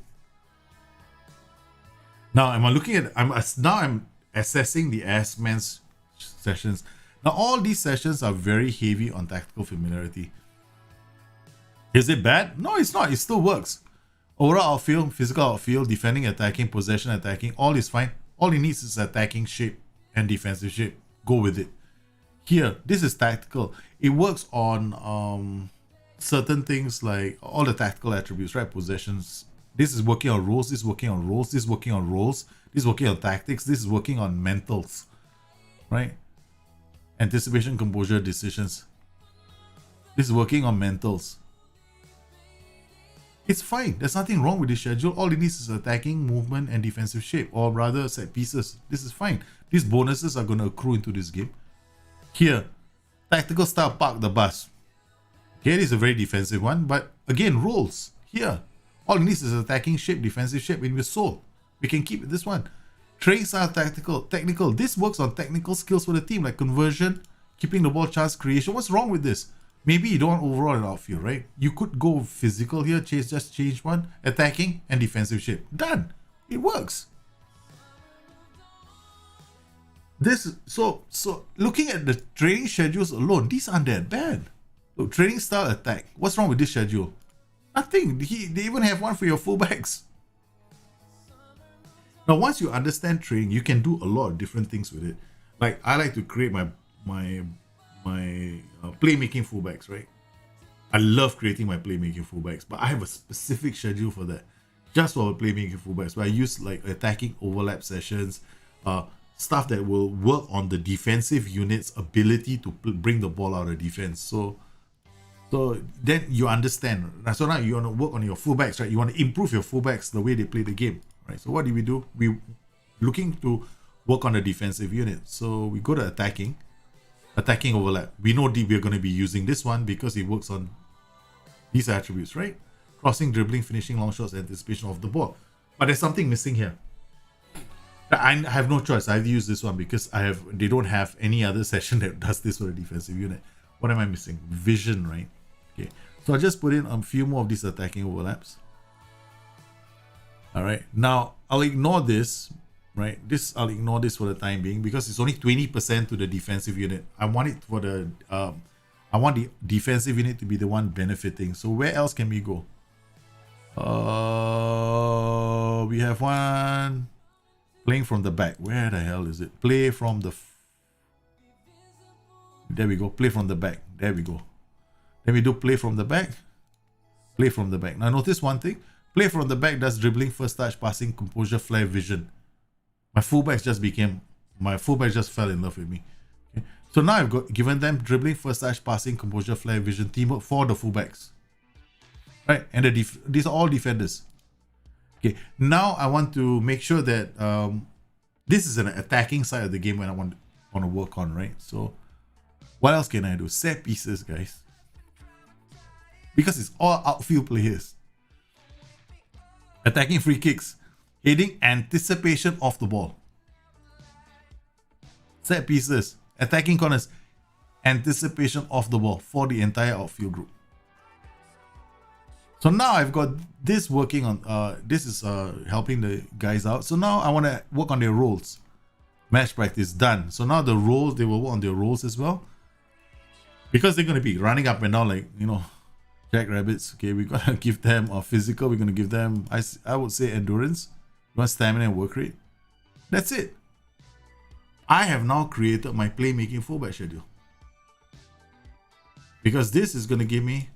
A: Now I'm assessing the S-Man's sessions. Now all these sessions are very heavy on tactical familiarity. Is it bad? No, it's not. It still works. Overall outfield, physical outfield, defending, attacking, possession, attacking, all is fine. All it needs is attacking shape and defensive shape. Go with it. Here, this is tactical. It works on certain things like all the tactical attributes, right? Possessions. This is working on roles. This is working on roles. This is working on roles. This is working on tactics. This is working on mentals, right? Anticipation, composure, decisions. This is working on mentals. It's fine. There's nothing wrong with this schedule. All it needs is attacking, movement, and defensive shape, or rather set pieces. This is fine. These bonuses are going to accrue into this game. Here, tactical style, park the bus. Okay, this is a very defensive one, but again, roles. Here, all it needs is attacking shape, defensive shape, and with soul. We can keep this one. Training style, technical. This works on technical skills for the team, like conversion, keeping the ball, chance creation. What's wrong with this? Maybe you don't want overall an outfield, right? You could go physical here, just change one, attacking and defensive shape. Done. It works. So looking at the training schedules alone, these aren't that bad. Look, training style, attack. What's wrong with this schedule? Nothing. They even have one for your fullbacks. Now, once you understand training, you can do a lot of different things with it. Like I like to create my playmaking fullbacks, right? I love creating my playmaking fullbacks, but I have a specific schedule for that, just for playmaking fullbacks. Where I use like attacking overlap sessions, stuff that will work on the defensive unit's ability to bring the ball out of defense. So then you understand. So now you want to work on your fullbacks, right? You want to improve your fullbacks the way they play the game, right? So what do? We looking to work on the defensive unit. So we go to attacking overlap. We know we're going to be using this one because it works on these attributes, right? Crossing, dribbling, finishing, long shots, anticipation of the ball. But there's something missing here. I have no choice. I have to use this one because they don't have any other session that does this for the defensive unit. What am I missing? Vision, right? Okay. So I'll just put in a few more of these attacking overlaps. All right. Now I'll ignore this, right? I'll ignore this for the time being because it's only 20% to the defensive unit. I want it for I want the defensive unit to be the one benefiting. So where else can we go? We have one playing from the back. Where the hell is it? Play from the... There we go. Play from the back. There we go. Then we do play from the back. Play from the back. Now notice one thing. Play from the back does dribbling, first touch, passing, composure, flair, vision. My fullbacks just fell in love with me. Okay. So now I've given them dribbling, first touch, passing, composure, flair, vision, teamwork for the fullbacks. Right? And these are all defenders. Okay. Now I want to make sure that this is an attacking side of the game when I want to work on, right? So what else can I do? Set pieces, guys. Because it's all outfield players. Attacking free kicks. Aiding anticipation of the ball. Set pieces. attacking corners, anticipation of the ball for the entire outfield group. So now I've got this working on, this is helping the guys out. So now I want to work on their roles. Match practice done. So now the roles, they will work on their roles as well. Because they're going to be running up and down like, you know, jackrabbits. Okay, we're going to give them a physical. We're going to give them, I would say, endurance. We want stamina and work rate. That's it. I have now created my playmaking fullback schedule. Because this is going to give me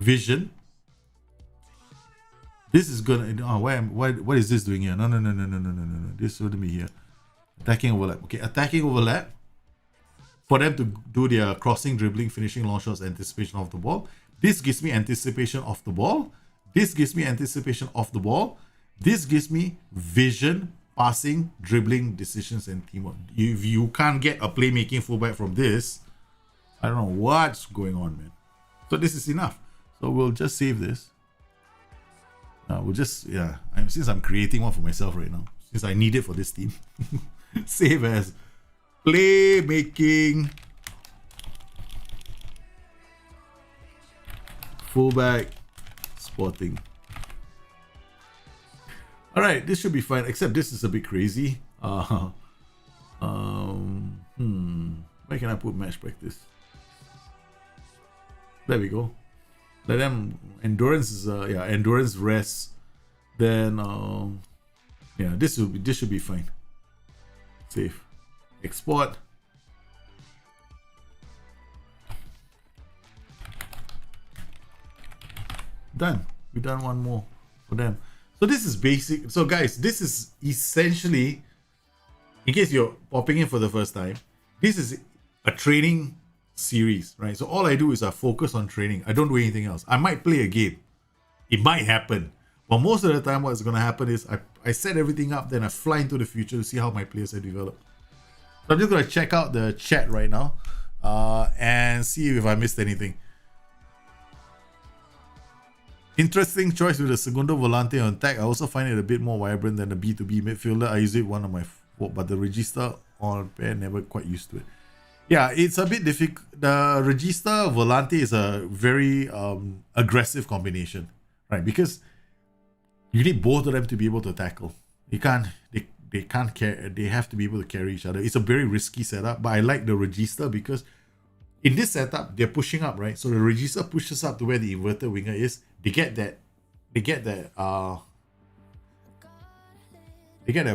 A: vision. This is going to, what is this doing here? No. This shouldn't be here. Attacking overlap. Okay, attacking overlap. For them to do their crossing, dribbling, finishing, long shots, anticipation of the ball. This gives me anticipation of the ball. This gives me anticipation of the ball. This gives me vision, passing, dribbling, decisions, and teamwork. If you can't get a playmaking fullback from this, I don't know what's going on, man. So this is enough. So we'll just save this. We'll just, since I'm creating one for myself right now, since I need it for this team, save as playmaking fullback sporting. All right, this should be fine, except this is a bit crazy. Where can I put match practice? There we go. Let them, endurance is endurance rest. Then this should be fine. Save. Export. Done. We've done one more for them. So this is basic. So guys, this is essentially, in case you're popping in for the first time, this is a training series, right? So all I do is I focus on training. I don't do anything else. I might play a game. It might happen. But most of the time what's going to happen is I set everything up, then I fly into the future to see how my players have developed. So I'm just going to check out the chat right now and see if I missed anything. Interesting choice with the Segundo Volante on tag. I also find it a bit more vibrant than the B2B midfielder. I use it one of my, but the Regista on pair, never quite used to it. Yeah, it's a bit difficult. The Regista Volante is a very aggressive combination, right? Because you need both of them to be able to tackle. They can't carry. They have to be able to carry each other. It's a very risky setup, but I like the Regista because in this setup they're pushing up, right? So the Regista pushes up to where the inverted winger is. They get that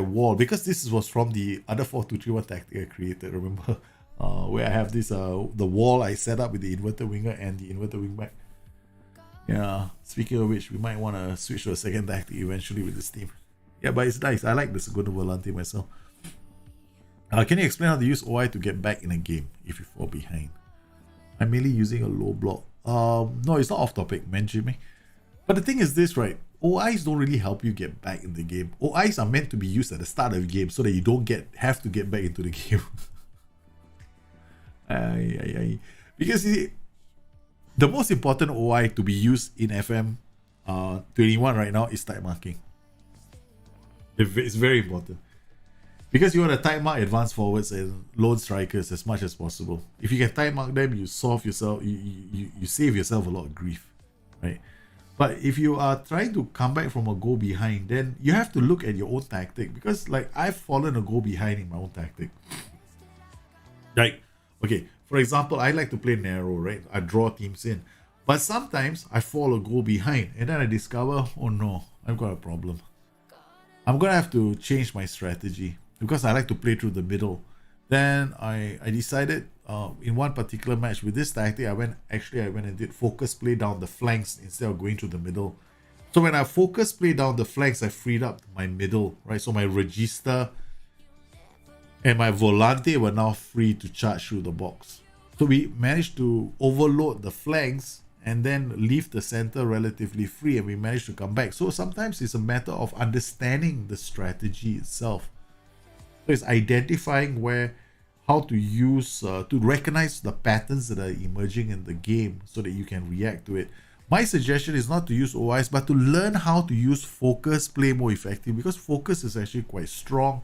A: wall, because this was from the other 4-2-3-1 tactic I created. Remember? Where I have this the wall I set up with the inverted winger and the inverted wingback. Yeah, speaking of which, we might want to switch to a second tactic eventually with this team. Yeah, but it's nice. I like the Segundo Volante myself. Can you explain how to use OI to get back in a game if you fall behind? I'm mainly using a low block. No, it's not off topic, man, Jimmy. But the thing is this, right? OIs don't really help you get back in the game. OIs are meant to be used at the start of the game so that you don't have to get back into the game. Because the most important OI to be used in FM21 right now is tight marking. It's very important. Because you want to tight mark advanced forwards and lone strikers as much as possible. If you can tight mark them, you solve yourself, you save yourself a lot of grief, right? But if you are trying to come back from a goal behind, then you have to look at your own tactic. Because like I've fallen a goal behind in my own tactic. Like, okay, for example, I like to play narrow, right? I draw teams in. But sometimes I fall a goal behind and then I discover, oh no, I've got a problem. I'm going to have to change my strategy because I like to play through the middle. Then I decided in one particular match with this tactic, I went and did focus play down the flanks instead of going through the middle. So when I focus play down the flanks, I freed up my middle, right? So my Regista and my Volante were now free to charge through the box. So we managed to overload the flanks and then leave the center relatively free, and we managed to come back. So sometimes it's a matter of understanding the strategy itself. So it's identifying how to use, to recognize the patterns that are emerging in the game so that you can react to it. My suggestion is not to use OIs, but to learn how to use focus play more effectively, because focus is actually quite strong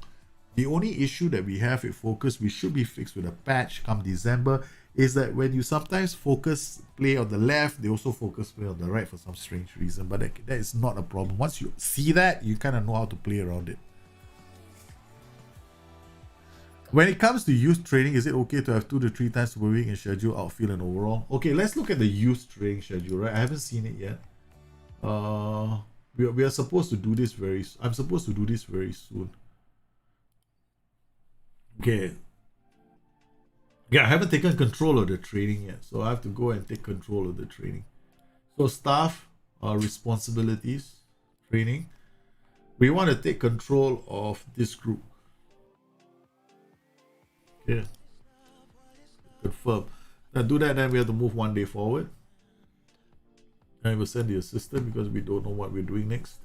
A: The only issue that we have with focus, we should be fixed with a patch come December, is that when you sometimes focus play on the left, they also focus play on the right for some strange reason. But that is not a problem. Once you see that, you kind of know how to play around it. When it comes to youth training, is it okay to have 2 to 3 times per week in schedule, outfield, and overall? Okay, let's look at the youth training schedule, right? I haven't seen it yet. We are supposed to do this I'm supposed to do this very soon. Okay. Yeah, I haven't taken control of the training yet, so I have to go and take control of the training. So staff responsibilities training. We want to take control of this group. Okay. Confirm. Now do that, then we have to move 1 day forward. And we'll send the assistant because we don't know what we're doing next.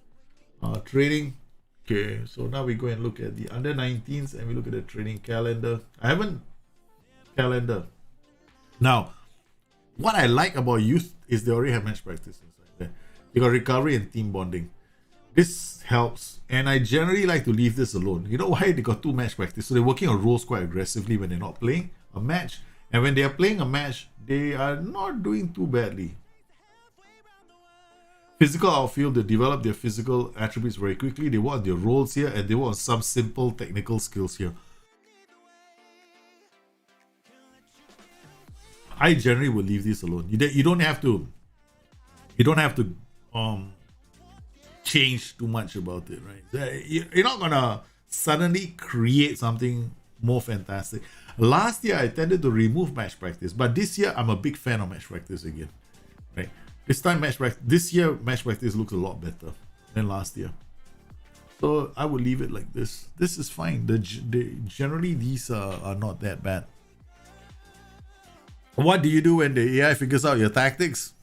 A: Training. Okay, so now we go and look at the under 19s and we look at the training calendar. Calendar. Now, what I like about youth is they already have match practice inside there. You got recovery and team bonding. This helps, and I generally like to leave this alone. You know why? They got 2 match practice, so they're working on roles quite aggressively when they're not playing a match. And when they are playing a match, they are not doing too badly. Physical outfield, they develop their physical attributes very quickly. They work on their roles here, and they work on some simple technical skills here. I generally would leave this alone. You don't have to change too much about it, right? You're not gonna suddenly create something more fantastic. Last year I tended to remove match practice, but this year I'm a big fan of match practice again, right? This year match practice looks a lot better than last year, so I would leave it like this. This is fine. Generally these are not that bad. What do you do when the AI figures out your tactics?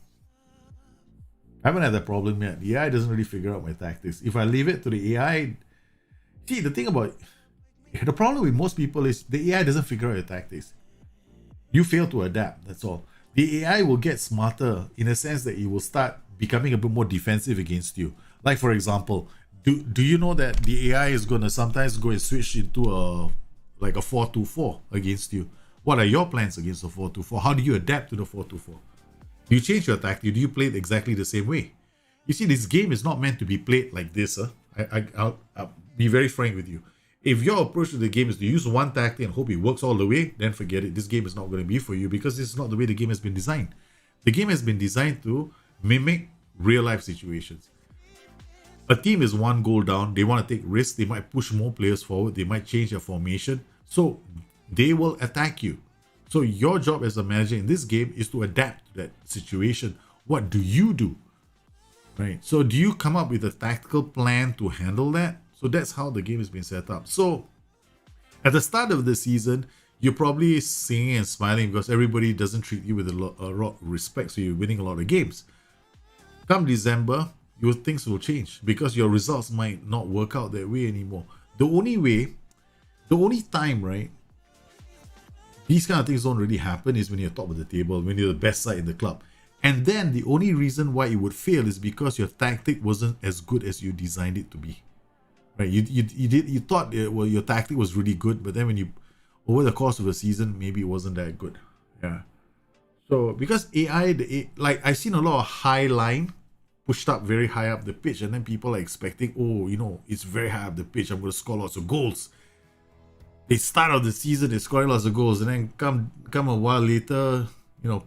A: I haven't had that problem yet. The AI doesn't really figure out my tactics. If I leave it to the AI, see, the problem with most people is the AI doesn't figure out your tactics. You fail to adapt, that's all. The AI will get smarter in a sense that it will start becoming a bit more defensive against you. Like for example, do you know that the AI is going to sometimes go and switch into a 4-2-4 against you? What are your plans against the 4-2-4? How do you adapt to the 4-2-4? Do you change your tactic? Do you play it exactly the same way? You see, this game is not meant to be played like this. I'll be very frank with you. If your approach to the game is to use one tactic and hope it works all the way, then forget it. This game is not going to be for you because this is not the way the game has been designed. The game has been designed to mimic real-life situations. A team is 1 goal down. They want to take risks. They might push more players forward. They might change their formation. So they will attack you. So your job as a manager in this game is to adapt to that situation. What do you do? Right? So do you come up with a tactical plan to handle that? So that's how the game has been set up. So at the start of the season, you're probably singing and smiling because everybody doesn't treat you with a lot of respect. So you're winning a lot of games. Come December, your things will change because your results might not work out that way anymore. The only time, right, these kind of things don't really happen is when you're top of the table, when you're the best side in the club. And then the only reason why it would fail is because your tactic wasn't as good as you designed it to be. Right? You thought your tactic was really good, but then when you over the course of a season, maybe it wasn't that good. Yeah. So because AI, like I've seen a lot of high line pushed up very high up the pitch, and then people are expecting, it's very high up the pitch, I'm going to score lots of goals. They start out the season, they're scoring lots of goals, and then come a while later,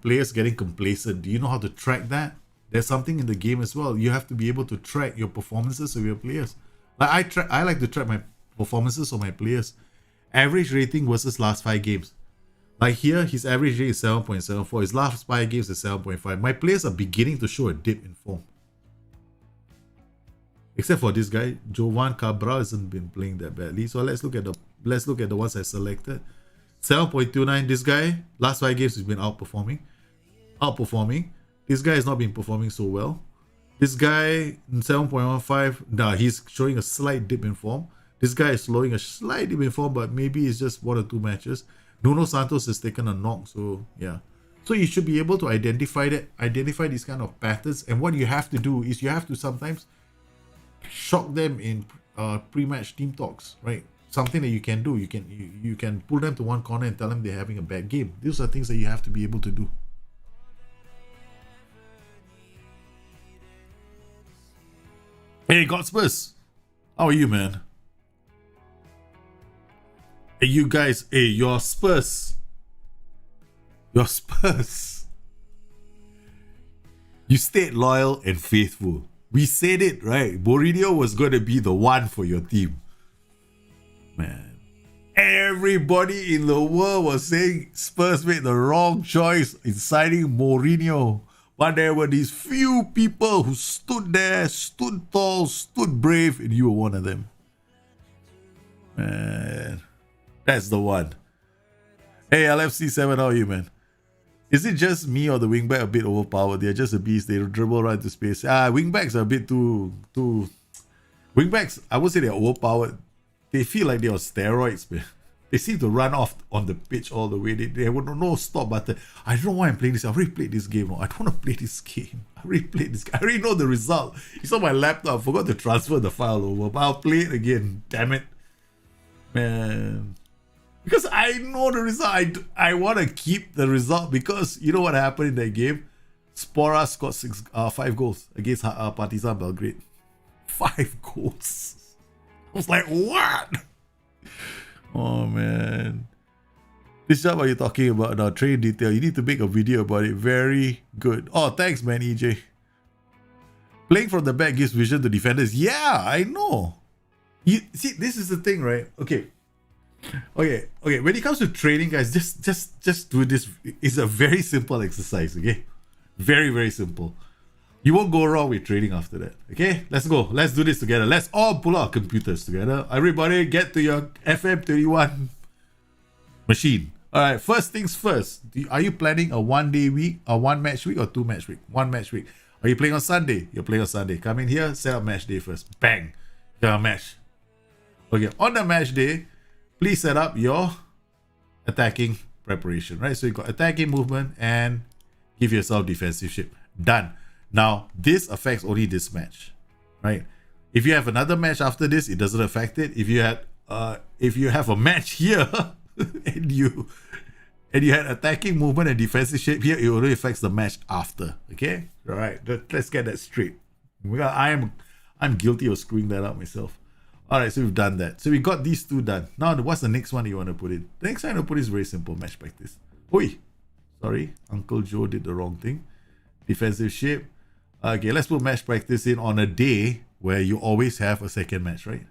A: players getting complacent. Do you know how to track that? There's something in the game as well. You have to be able to track your performances of your players. Like I like to track my performances of my players. Average rating versus last 5 games. Like here, his average rate is 7.74. His last 5 games is 7.5. My players are beginning to show a dip in form. Except for this guy, Jovan Cabral hasn't been playing that badly. So let's look at the ones I selected. 7.29. This guy, last 5 games, has been outperforming. This guy has not been performing so well. This guy, 7.15. He's showing a slight dip in form. This guy is slowing a slight dip in form, but maybe it's just 1 or 2 matches. Nuno Santos has taken a knock, so yeah. So you should be able to identify these kind of patterns. And what you have to do is you have to sometimes shock them in pre-match team talks, right? something that you can do. You can pull them to one corner and tell them they're having a bad game. These are things that you have to be able to do. Hey, Godspurs, how are you, man? Hey, you guys. Hey, your Spurs. You stayed loyal and faithful. We said it, right? Mourinho was going to be the one for your team. Man. Everybody in the world was saying Spurs made the wrong choice in signing Mourinho. But there were these few people who stood there, stood tall, stood brave, and you were one of them. Man. That's the one. Hey, LFC7, how are you, man? Is it just me or the wingback a bit overpowered? They're just a beast. They dribble right into space. Wingbacks are a bit too... Wingbacks, I would say they're overpowered. They feel like they're on steroids, man. They seem to run off on the pitch all the way. They have no stop button. I don't know why I'm playing this. I already played this game. No, I don't want to play this game. I already played this game. I already know the result. It's on my laptop. I forgot to transfer the file over. But I'll play it again. Damn it. Man. Because I know the result. I want to keep the result because you know what happened in that game? Spora scored 5 goals against Partizan Belgrade. 5 goals. I was like, what? Oh, man. This job are you talking about now? Train detail. You need to make a video about it. Very good. Oh, thanks, man, EJ. Playing from the back gives vision to defenders. Yeah, I know. You see, this is the thing, right? Okay. When it comes to training, guys, just do this. It's a very simple exercise, okay? Very, very simple. You won't go wrong with training after that, okay? Let's go. Let's do this together. Let's all pull out our computers together. Everybody get to your FM21 machine. All right, first things first. Are you planning a 1 day week, a 1 match week, or 2 match week? 1 match week. Are you playing on Sunday? You're playing on Sunday. Come in here, set up match day first. Bang. You're a match. Okay, on the match day, please set up your attacking preparation, right? So you got attacking movement and give yourself defensive shape. Done. Now, this affects only this match, right? If you have another match after this, it doesn't affect it. If you have a match here and you had attacking movement and defensive shape here, it only affects the match after. Okay? All right. Let's get that straight. I'm guilty of screwing that up myself. All right, so we've done that. So we got these 2 done. Now, what's the next one you want to put in? The next one I put is very simple, match practice. Oi, sorry, Uncle Joe did the wrong thing. Defensive shape. Okay, let's put match practice in on a day where you always have a second match, right?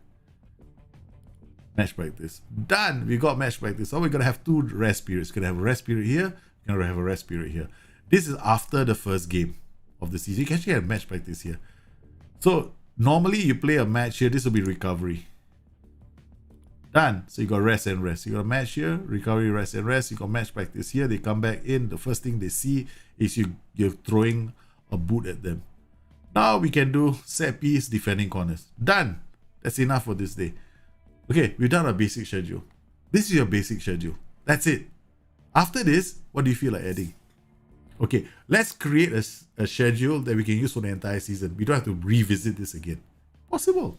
A: Match practice. Done. We got match practice. So we're going to have 2 rest periods. We're going to have a rest period here. We're going to have a rest period here. This is after the first game of the season. You can actually have match practice here. So normally you play a match here. This will be recovery. Done. So you got rest and rest. You got a match here, recovery, rest and rest. You got match practice here. They come back in. The first thing they see is you're throwing a boot at them. Now we can do set piece, defending corners. Done. That's enough for this day. Okay, we've done our basic schedule. This is your basic schedule. That's it. After this, what do you feel like adding? Okay, let's create a schedule that we can use for the entire season. We don't have to revisit this again. Possible.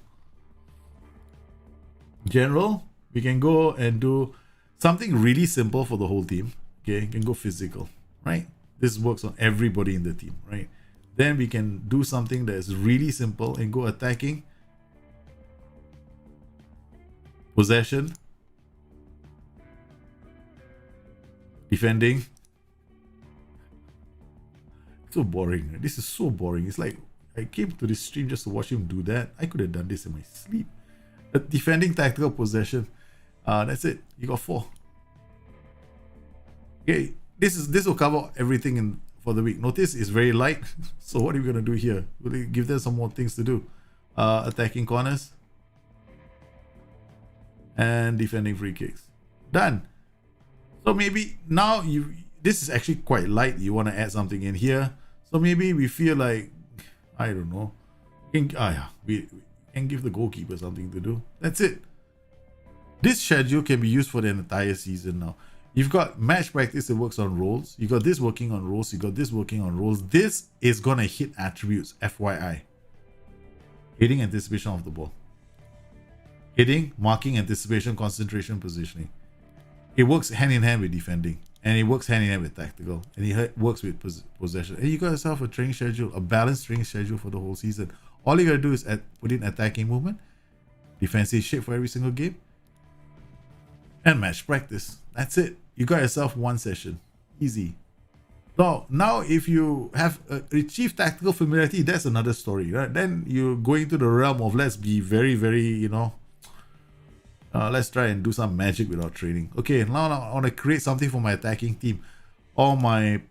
A: General, we can go and do something really simple for the whole team. Okay, you can go physical, right? This works on everybody in the team, right? Then we can do something that is really simple and go attacking, possession, defending. So boring. This is so boring. It's like I came to this stream just to watch him do that. I could have done this in my sleep. Defending, tactical, possession. That's it. You got 4. Okay, this will cover everything for the week. Notice it's very light. So what are we gonna do here? We'll give them some more things to do. Attacking corners and defending free kicks. Done. So maybe now this is actually quite light. You want to add something in here. So maybe we feel like, I don't know. We can give the goalkeeper something to do. That's it. This schedule can be used for the entire season now. You've got match practice that works on roles. You got this working on roles. You got this working on roles. This is going to hit attributes, FYI. Hitting anticipation of the ball. Hitting, marking, anticipation, concentration, positioning. It works hand in hand with defending, and it works hand in hand with tactical, and it works with possession. And you got yourself a training schedule, a balanced training schedule for the whole season. All you gotta do is put in attacking movement, defensive shape for every single game, and match practice. That's it. You got yourself one session. Easy. Now if you have achieved tactical familiarity, that's another story, right? Then you're going to the realm of let's be very, very, let's try and do some magic without training. Okay, now I want to create something for my attacking team. All my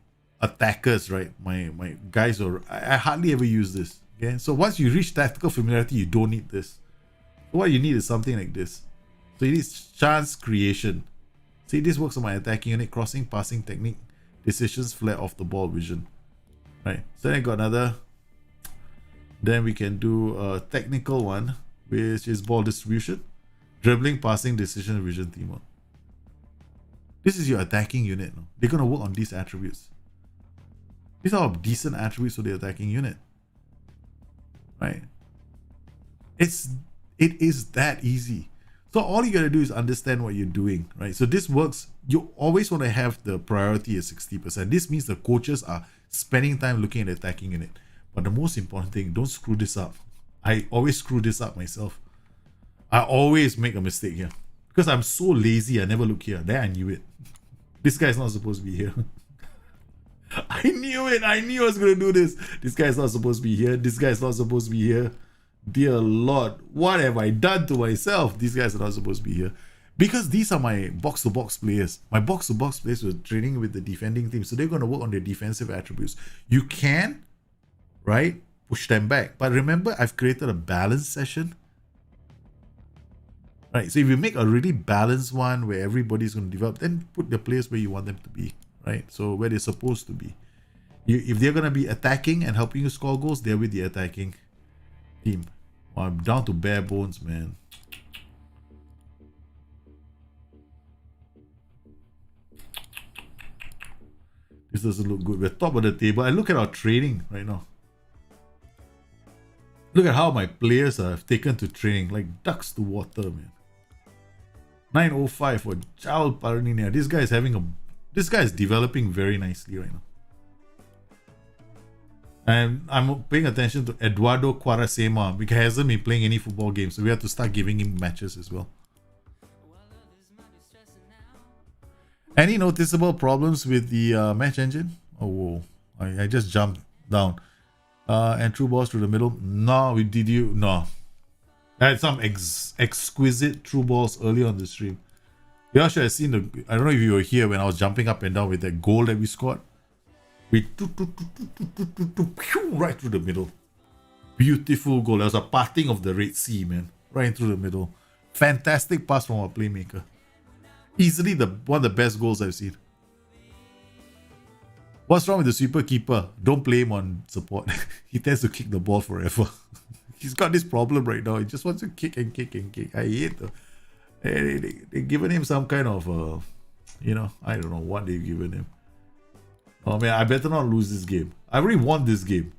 A: attackers, right? My guys, I hardly ever use this. Okay, so once you reach tactical familiarity, you don't need this. What you need is something like this. So you need chance creation. See, this works on my attacking unit, crossing, passing technique, decisions, flare off the ball vision. Right. So then I got another. Then we can do a technical one, which is ball distribution, dribbling, passing, decision, vision, teamwork. This is your attacking unit. No? They're gonna work on these attributes. These are decent attributes for the attacking unit. Right. It is that easy. So all you gotta do is understand what you're doing, right? So this works. You always want to have the priority at 60%. This means the coaches are spending time looking at the attacking unit. But the most important thing, don't screw this up. I always screw this up myself. I always make a mistake here. Because I'm so lazy, I never look here. Then I knew it. This guy's not supposed to be here. I knew it. I knew I was going to do this. This guy's not supposed to be here. This guy's not supposed to be here. Dear Lord, what have I done to myself? These guys are not supposed to be here. Because these are my box-to-box players. My box-to-box players were training with the defending team. So they're going to work on their defensive attributes. You can, right, push them back. But remember, I've created a balanced session. Right, so if you make a really balanced one where everybody's going to develop, then put the players where you want them to be. Right, so where they're supposed to be. If they're going to be attacking and helping you score goals, they're with the attacking team. Oh, I'm down to bare bones, man. This doesn't look good. We're top of the table. And look at our training right now. Look at how my players have taken to training like ducks to water, man. 905 for Jal Parnina. This guy is developing very nicely right now. And I'm paying attention to Eduardo Quaresma because he hasn't been playing any football games, so we have to start giving him matches as well. Any noticeable problems with the match engine? Oh, whoa. I just jumped down. And threw balls through the middle. No, No. I had some exquisite through balls earlier on the stream. You all should have seen I don't know if you were here when I was jumping up and down with that goal that we scored. We right through the middle. Beautiful goal. That was a parting of the Red Sea, man. Right through the middle. Fantastic pass from our playmaker. Easily one of the best goals I've seen. What's wrong with the sweeper keeper? Don't play him on support. He tends to kick the ball forever. He's got this problem right now. He just wants to kick and kick and kick. I hate they've given him some kind of I don't know what they've given him. Oh man, I better not lose this game. I already won this game.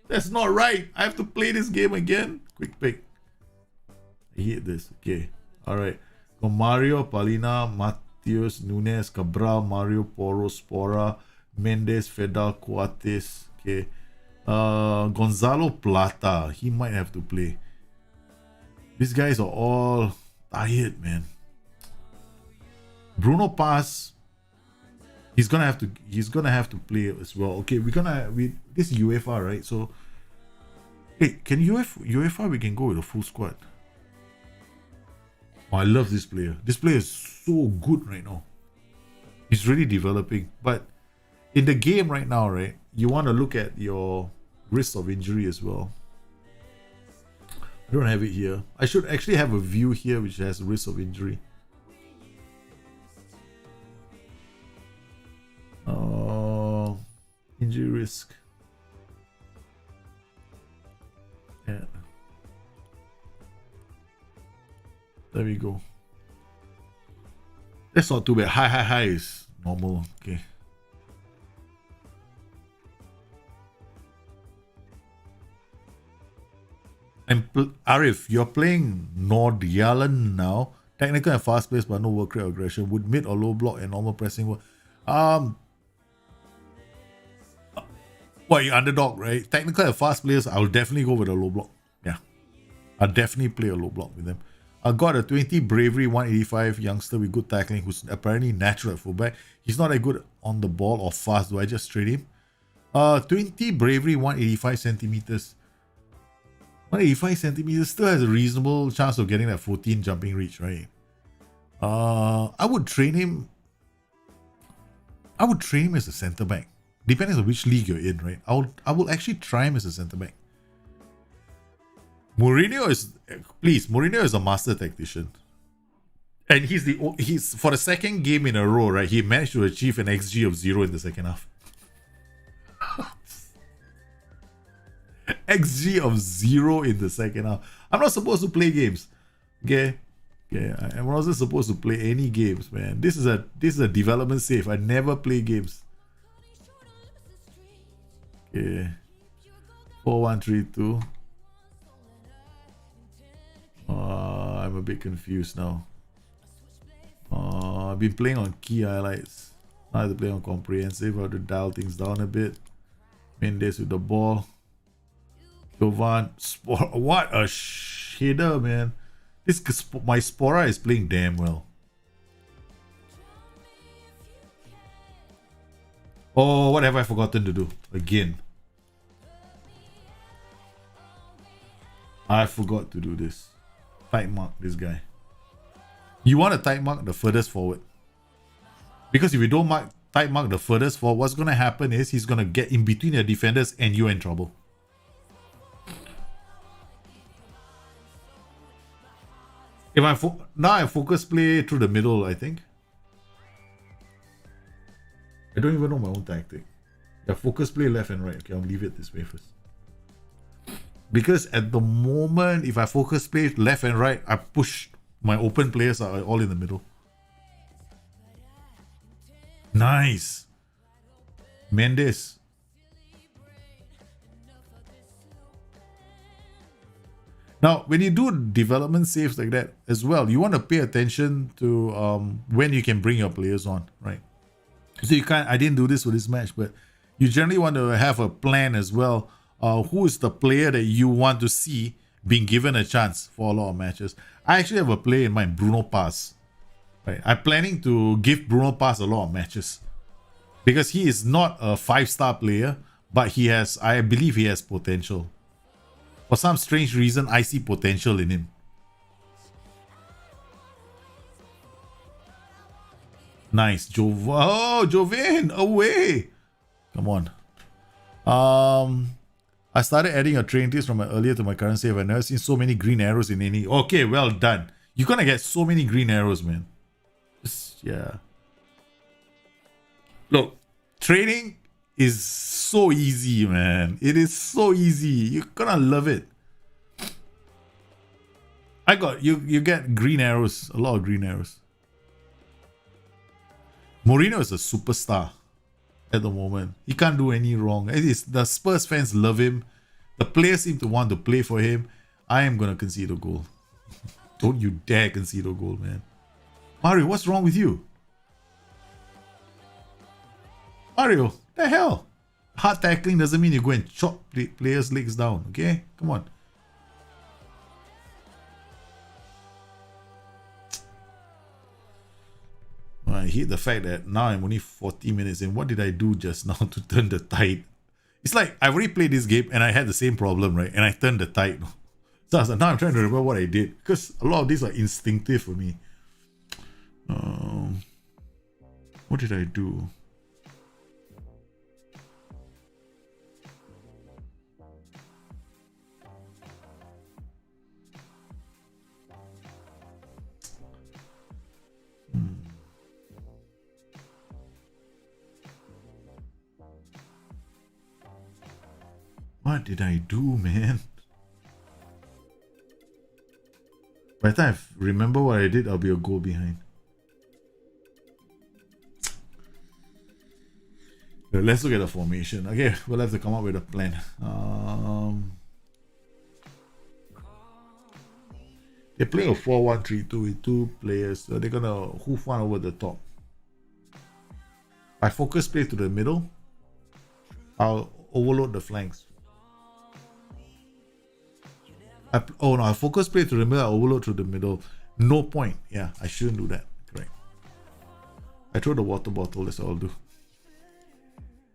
A: That's not right. I have to play this game again. Quick pick. I hate this. Okay. Alright. Got Mario, Palina, Matius, Nunes, Cabral, Mario, Poro, Spora, Mendes, Fedal, Coates. Okay. Gonzalo Plata. He might have to play. These guys are all tired, man. Bruno Paz. He's gonna have to play as well. Okay, this is UEFA, right? So hey, can UEFA we can go with a full squad. Oh, I love this player. This player is so good right now. He's really developing. But in the game right now, right, you want to look at your risk of injury as well. I don't have it here. I should actually have a view here which has risk of injury. Injury risk. Yeah. There we go. That's not too bad. High is normal. Okay. And Arif, you're playing Nordjylland now. Technical and fast pace, but no work rate or aggression. Would mid or low block and normal pressing work? Well, you're underdog, right? Technical and fast players, I'll definitely go with a low block. Yeah. I'll definitely play a low block with them. I got a 20 bravery 185 youngster with good tackling who's apparently natural at fullback. He's not that good on the ball or fast. Do I just trade him? 20 bravery 185 centimeters. 185 centimeters still has a reasonable chance of getting that 14 jumping reach, right? I would train him. I would train him as a centre back. Depending on which league you're in, right? I will actually try him as a centre back. Mourinho is a master tactician. And he's for the second game in a row, right? He managed to achieve an XG of 0 in the second half. XG of 0 in the second half. I'm not supposed to play games. Okay? I'm not supposed to play any games, man. This is a development save. I never play games. Okay. 4132. I'm a bit confused now. I've been playing on key highlights. Now I have to play on comprehensive. I have to dial things down a bit. Mendes with the ball. Jovan. What a shader, man. My Spora is playing damn well. Oh, what have I forgotten to do? Again. I forgot to do this. Tight mark this guy. You want to tight mark the furthest forward. Because if you don't tight mark the furthest forward, what's going to happen is he's going to get in between the defenders and you're in trouble. If now I focus play through the middle, I think. I don't even know my own tactic. Yeah, focus play left and right. Okay, I'll leave it this way first. Because at the moment, if I focus play left and right, I push my open players are all in the middle. Nice. Mendes. Now, when you do development saves like that as well, you want to pay attention to when you can bring your players on, right? So you can't, I didn't do this for this match, but you generally want to have a plan as well. Who is the player that you want to see being given a chance for a lot of matches? I actually have a player in mind, Bruno Paz. Right? I'm planning to give Bruno Paz a lot of matches because he is not a 5-star player, but I believe he has potential. For some strange reason, I see potential in him. Nice. Jovan, away. Come on. I started adding a train list from my earlier to my current save. I've never seen so many green arrows in any. Okay, well done. You're gonna get so many green arrows, man. Yeah. Look, trading is so easy, man. It is so easy. You're gonna love it. You get green arrows, a lot of green arrows. Mourinho is a superstar at the moment. He can't do any wrong. The Spurs fans love him. The players seem to want to play for him. I am gonna concede a goal. Don't you dare concede a goal, man. Mario, what's wrong with you? Mario, the hell? Hard tackling doesn't mean you go and chop players' legs down, okay? Come on. I hate the fact that now I'm only 40 minutes in. What did I do just now to turn the tide? It's like I've already played this game and I had the same problem, right? And I turned the tide. So I was like, now I'm trying to remember what I did because a lot of these are instinctive for me. What did I do? What did I do, man? By the time I remember what I did, I'll be a goal behind. Let's look at the formation. Okay, we'll have to come up with a plan. They're playing a 4-1-3-2 with two players. So they're gonna hoof one over the top. I focus play to the middle. I'll overload the flanks. I focus play to the middle. I overload to the middle. No point. Yeah, I shouldn't do that. Correct. I throw the water bottle. That's all I'll do.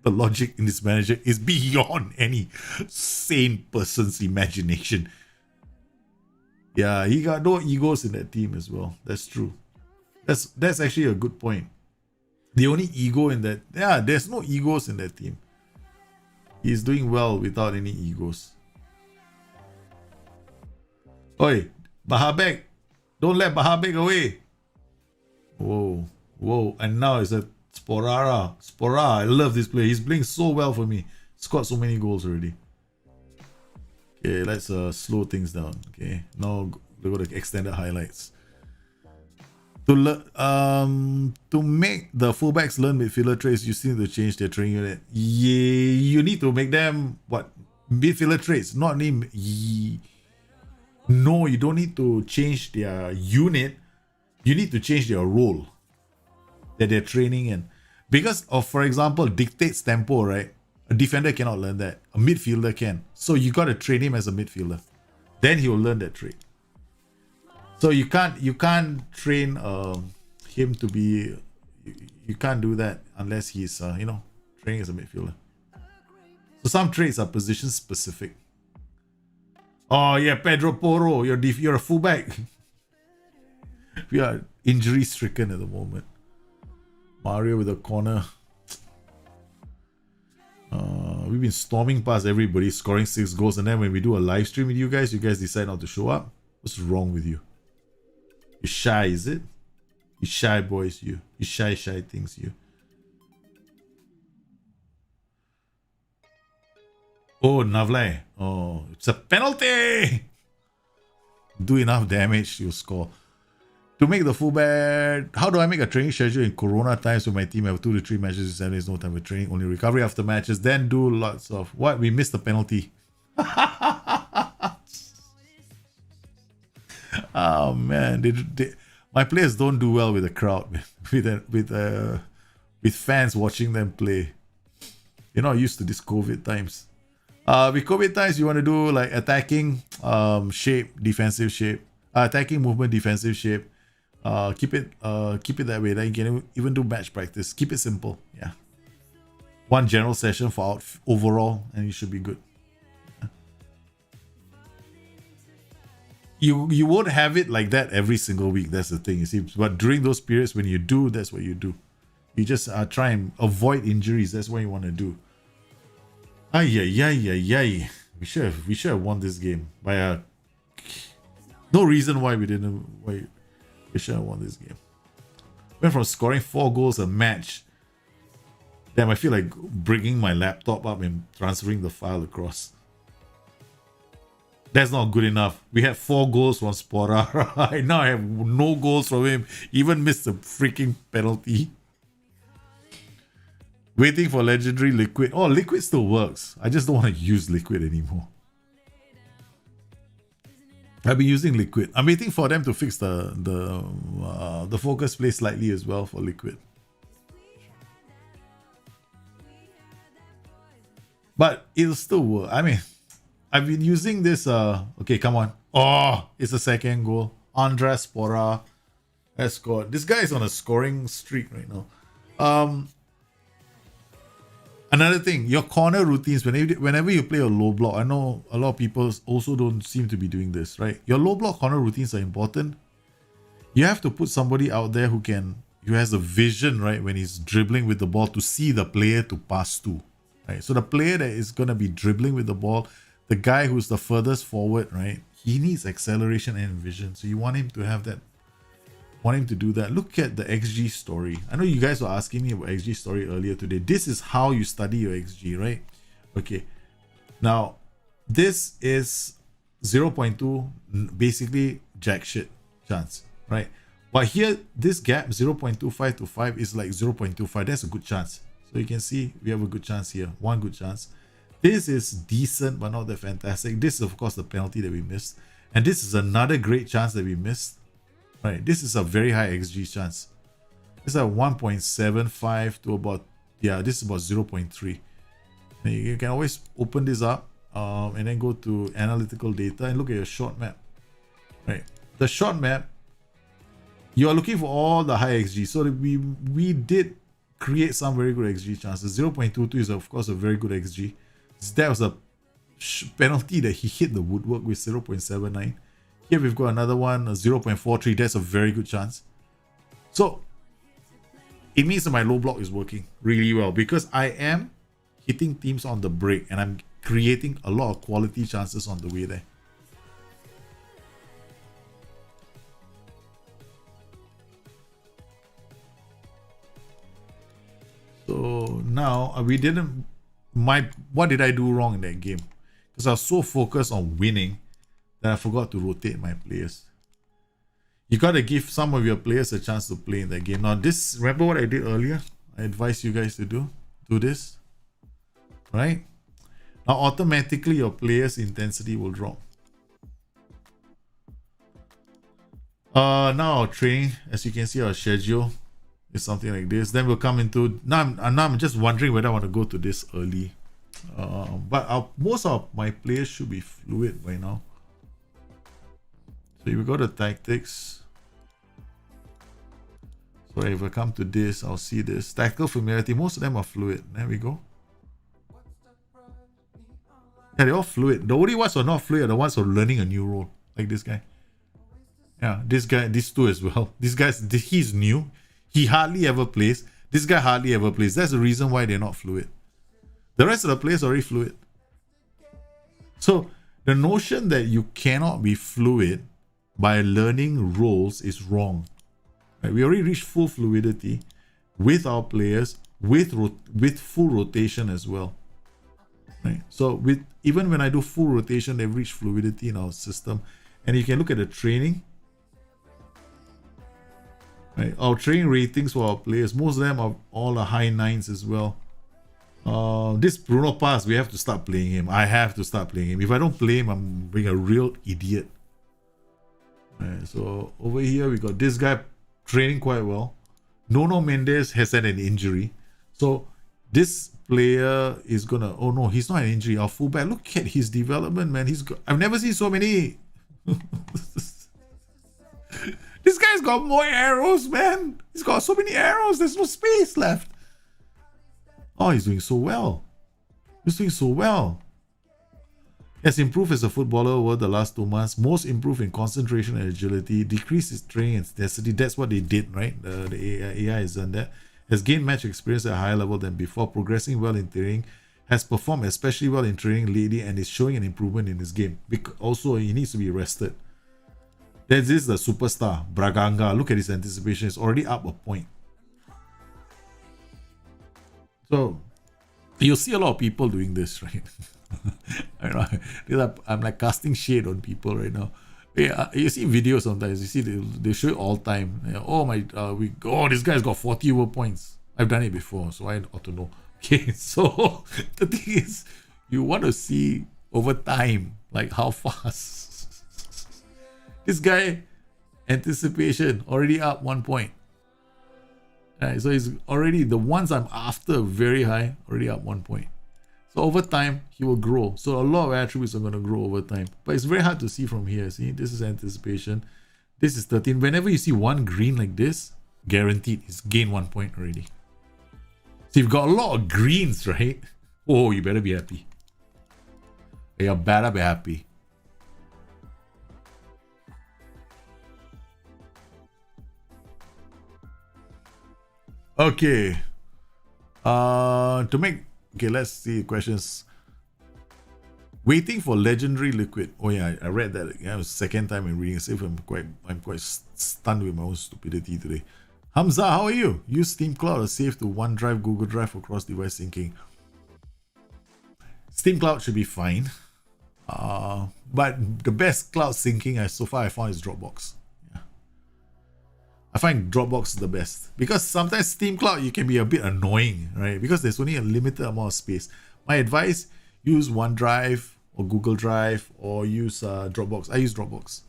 A: The logic in this manager is beyond any sane person's imagination. Yeah, he got no egos in that team as well. That's true. That's actually a good point. The only ego in that, yeah, there's no egos in that team. He's doing well without any egos. Oi, Bahabek, don't let Bahabek away. Whoa, and now it's a Spora, I love this player. He's playing so well for me. Scored so many goals already. Okay, let's slow things down. Okay, now go to extended highlights. To make the fullbacks learn midfielder traits, you still need to change their training unit. Yeah, you need to make them what? Midfielder traits, not name. No, you don't need to change their unit. You need to change their role that they're training in. Because of, for example, dictates tempo, right? A defender cannot learn that. A midfielder can. So you got to train him as a midfielder. Then he will learn that trait. So you can't train him to be. You can't do that unless he's training as a midfielder. So some traits are position specific. Oh yeah, Pedro Porro, you're a fullback. We are injury stricken at the moment. Mario with a corner. We've been storming past everybody, scoring 6 goals, and then when we do a live stream with you guys decide not to show up. What's wrong with you? You shy, is it? You shy boys, you. You shy things, you. Oh, Navle. Oh, it's a penalty! Do enough damage, you'll score. To make the fullback, how do I make a training schedule in Corona times when my team have 2 to 3 matches in 7 days, no time for training, only recovery after matches, then do lots of what? We missed the penalty. Oh man, my players don't do well with the crowd, with fans watching them play. You're not used to this COVID times. With COVID times, you want to do like attacking shape, defensive shape, attacking movement, defensive shape. Keep it that way. Then you can even do match practice. Keep it simple. Yeah. One general session for overall, and you should be good. You won't have it like that every single week. That's the thing, you see. But during those periods when you do, that's what you do. You just try and avoid injuries. That's what you want to do. Ay. We should have won this game by no reason why we didn't. Why we should have won this game. Went from scoring 4 goals a match. Damn, I feel like bringing my laptop up and transferring the file across. That's not good enough. We had 4 goals from Spora. Now I have no goals from him. Even missed a freaking penalty. Waiting for legendary liquid. Oh, liquid still works. I just don't want to use liquid anymore. I've been using liquid. I'm waiting for them to fix the focus play slightly as well for liquid. But it'll still work. I mean, I've been using this. Okay, come on. Oh, it's a second goal. Andres Spora has scored. This guy is on a scoring streak right now. Another thing, your corner routines, whenever you play a low block, I know a lot of people also don't seem to be doing this, right? Your low block corner routines are important. You have to put somebody out there who has a vision, right, when he's dribbling with the ball to see the player to pass to, right? So the player that is going to be dribbling with the ball, the guy who's the furthest forward, right, he needs acceleration and vision. So you want him to have that, want him to do that. Look at the XG story. I know you guys were asking me about XG story earlier today. This is how you study your XG, right? Okay. Now, this is 0.2, basically jack shit chance, right? But here, this gap 0.25 to 5 is like 0.25. That's a good chance. So you can see we have a good chance here. One good chance. This is decent, but not that fantastic. This is, of course, the penalty that we missed. And this is another great chance that we missed. Right, this is a very high XG chance. It's at 1.75 to about, yeah, this is about 0.3. And you can always open this up and then go to analytical data and look at your short map. Right, the short map, you are looking for all the high XG. So we did create some very good XG chances. 0.22 is of course a very good XG. That was a penalty that he hit the woodwork with 0.79. Here we've got another one, a 0.43. That's a very good chance. So it means that my low block is working really well because I am hitting teams on the break and I'm creating a lot of quality chances on the way there. So now what did I do wrong in that game? Because I was so focused on winning that I forgot to rotate my players. You gotta give some of your players a chance to play in that game. Now this, remember what I did earlier? I advised you guys to do this, right? Now automatically your players' intensity will drop. Now our training, as you can see, our schedule is something like this. Then we'll come into, now I'm just wondering whether I want to go to this early. But most of my players should be fluid by now. So if we go to tactics, so if I come to this, I'll see this tactical familiarity. Most of them are fluid. There we go. Yeah, they're all fluid. The only ones who are not fluid are the ones who are learning a new role, like this guy. Yeah, this guy, these two as well. This guy's, he's new. He hardly ever plays. This guy hardly ever plays. That's the reason why they're not fluid. The rest of the players are already fluid. So the notion that you cannot be fluid by learning roles is wrong. Right? We already reached full fluidity with our players, with full rotation as well. Right? So even when I do full rotation, they've reached fluidity in our system. And you can look at the training. Right? Our training ratings for our players, most of them are all the high 9s as well. This Bruno Pass, we have to start playing him. I have to start playing him. If I don't play him, I'm being a real idiot. Right, so over here, we got this guy training quite well. Nono Mendes has had an injury. So this player is gonna, oh no, he's not an injury. Our fullback, look at his development, man. I've never seen so many. This guy's got more arrows, man. He's got so many arrows. There's no space left. Oh, he's doing so well. He's doing so well. He has improved as a footballer over the last 2 months. Most improved in concentration and agility. Decreased his training intensity. That's what they did, right? The AI has done that. Has gained match experience at a higher level than before. Progressing well in training. Has performed especially well in training lately and is showing an improvement in his game. Also, he needs to be rested. This is the superstar, Braganga. Look at his anticipation. It's already up a point. So, you'll see a lot of people doing this, right? I'm like casting shade on people right now. Yeah, you see videos sometimes. You see they show it all time. Oh my, this guy's got 40 over points. I've done it before, so I ought to know. Okay, so the thing is, you want to see over time, like how fast. This guy, anticipation already up 1 point. Right, so he's already, the ones I'm after very high, already up 1 point. So over time, he will grow. So a lot of attributes are going to grow over time. But it's very hard to see from here. See, this is anticipation. This is 13. Whenever you see one green like this, guaranteed, he's gained 1 point already. So you've got a lot of greens, right? Oh, you better be happy. You better be happy. Okay. Let's see questions. Waiting for legendary liquid. Oh yeah, I read that. Yeah, it was the second time I'm reading it. I'm quite stunned with my own stupidity today. Hamza, how are you? Use Steam Cloud or save to OneDrive, Google Drive for cross-device syncing. Steam Cloud should be fine. But the best cloud syncing so far I found is Dropbox. I find Dropbox is the best because sometimes Steam Cloud you can be a bit annoying, right? Because there's only a limited amount of space. My advice: use OneDrive or Google Drive or use Dropbox. I use Dropbox.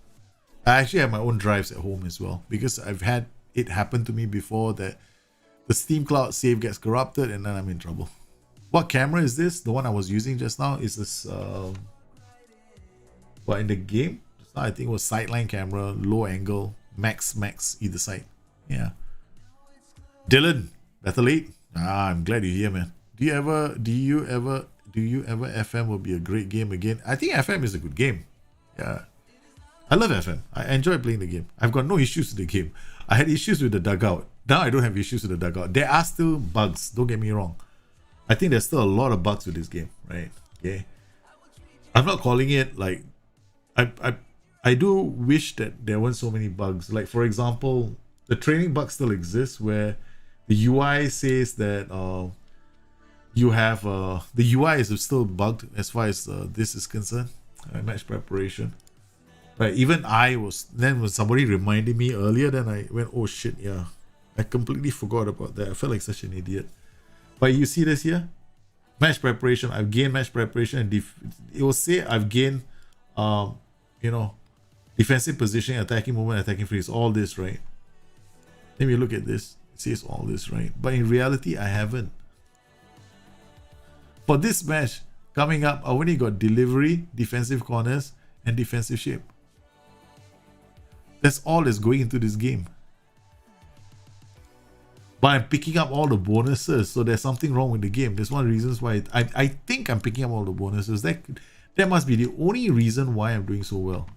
A: I actually have my own drives at home as well because I've had it happen to me before that the Steam Cloud save gets corrupted and then I'm in trouble. What camera is this? The one I was using just now is this in the game? Just now I think it was sideline camera, low angle, max either side. Yeah. Dylan, better late. I'm glad you're here, man. Do you ever FM will be a great game again? I think FM is a good game. Yeah. I love FM. I enjoy playing the game. I've got no issues with the game. I had issues with the dugout. Now I don't have issues with the dugout. There are still bugs, don't get me wrong. I think there's still a lot of bugs with this game, right? Okay. I'm not calling it like I do wish that there weren't so many bugs. Like for example, the training bug still exists where the UI says that you have the UI is still bugged as far as this is concerned. Match preparation. Right, even I was then when somebody reminded me earlier, then I went, oh shit, yeah, I completely forgot about that. I felt like such an idiot. But you see this here, match preparation. I've gained match preparation, and it will say I've gained, defensive positioning, attacking movement, attacking freeze. All this, right? Let me look at this. It says all this, right? But in reality, I haven't. For this match coming up, I only got delivery, defensive corners, and defensive shape. That's all that's going into this game. But I'm picking up all the bonuses, so there's something wrong with the game. That's one of the reasons why I think I'm picking up all the bonuses. That must be the only reason why I'm doing so well.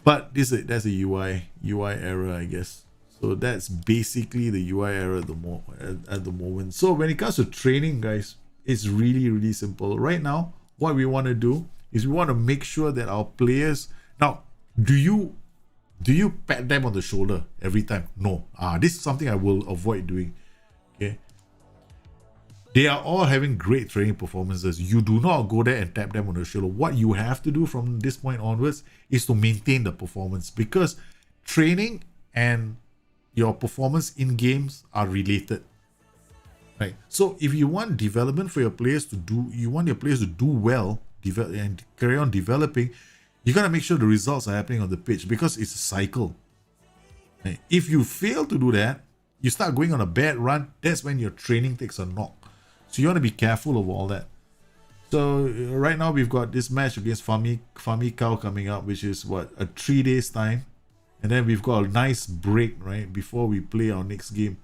A: But that's a UI error, I guess. So that's basically the UI error at the moment. So when it comes to training, guys, it's really, really simple. Right now, what we want to do is we want to make sure that our players... Now, do you pat them on the shoulder every time? No. This is something I will avoid doing. Okay. They are all having great training performances. You do not go there and tap them on the shoulder. What you have to do from this point onwards is to maintain the performance, because training and your performance in games are related. Right. So if you want development for your players to do, you want your players to do well, develop and carry on developing, you gotta make sure the results are happening on the pitch, because it's a cycle. Right? If you fail to do that, you start going on a bad run. That's when your training takes a knock. So you want to be careful of all that. So right now we've got this match against Fanatical coming up, which is what, a 3 days time, and then we've got a nice break right before we play our next game.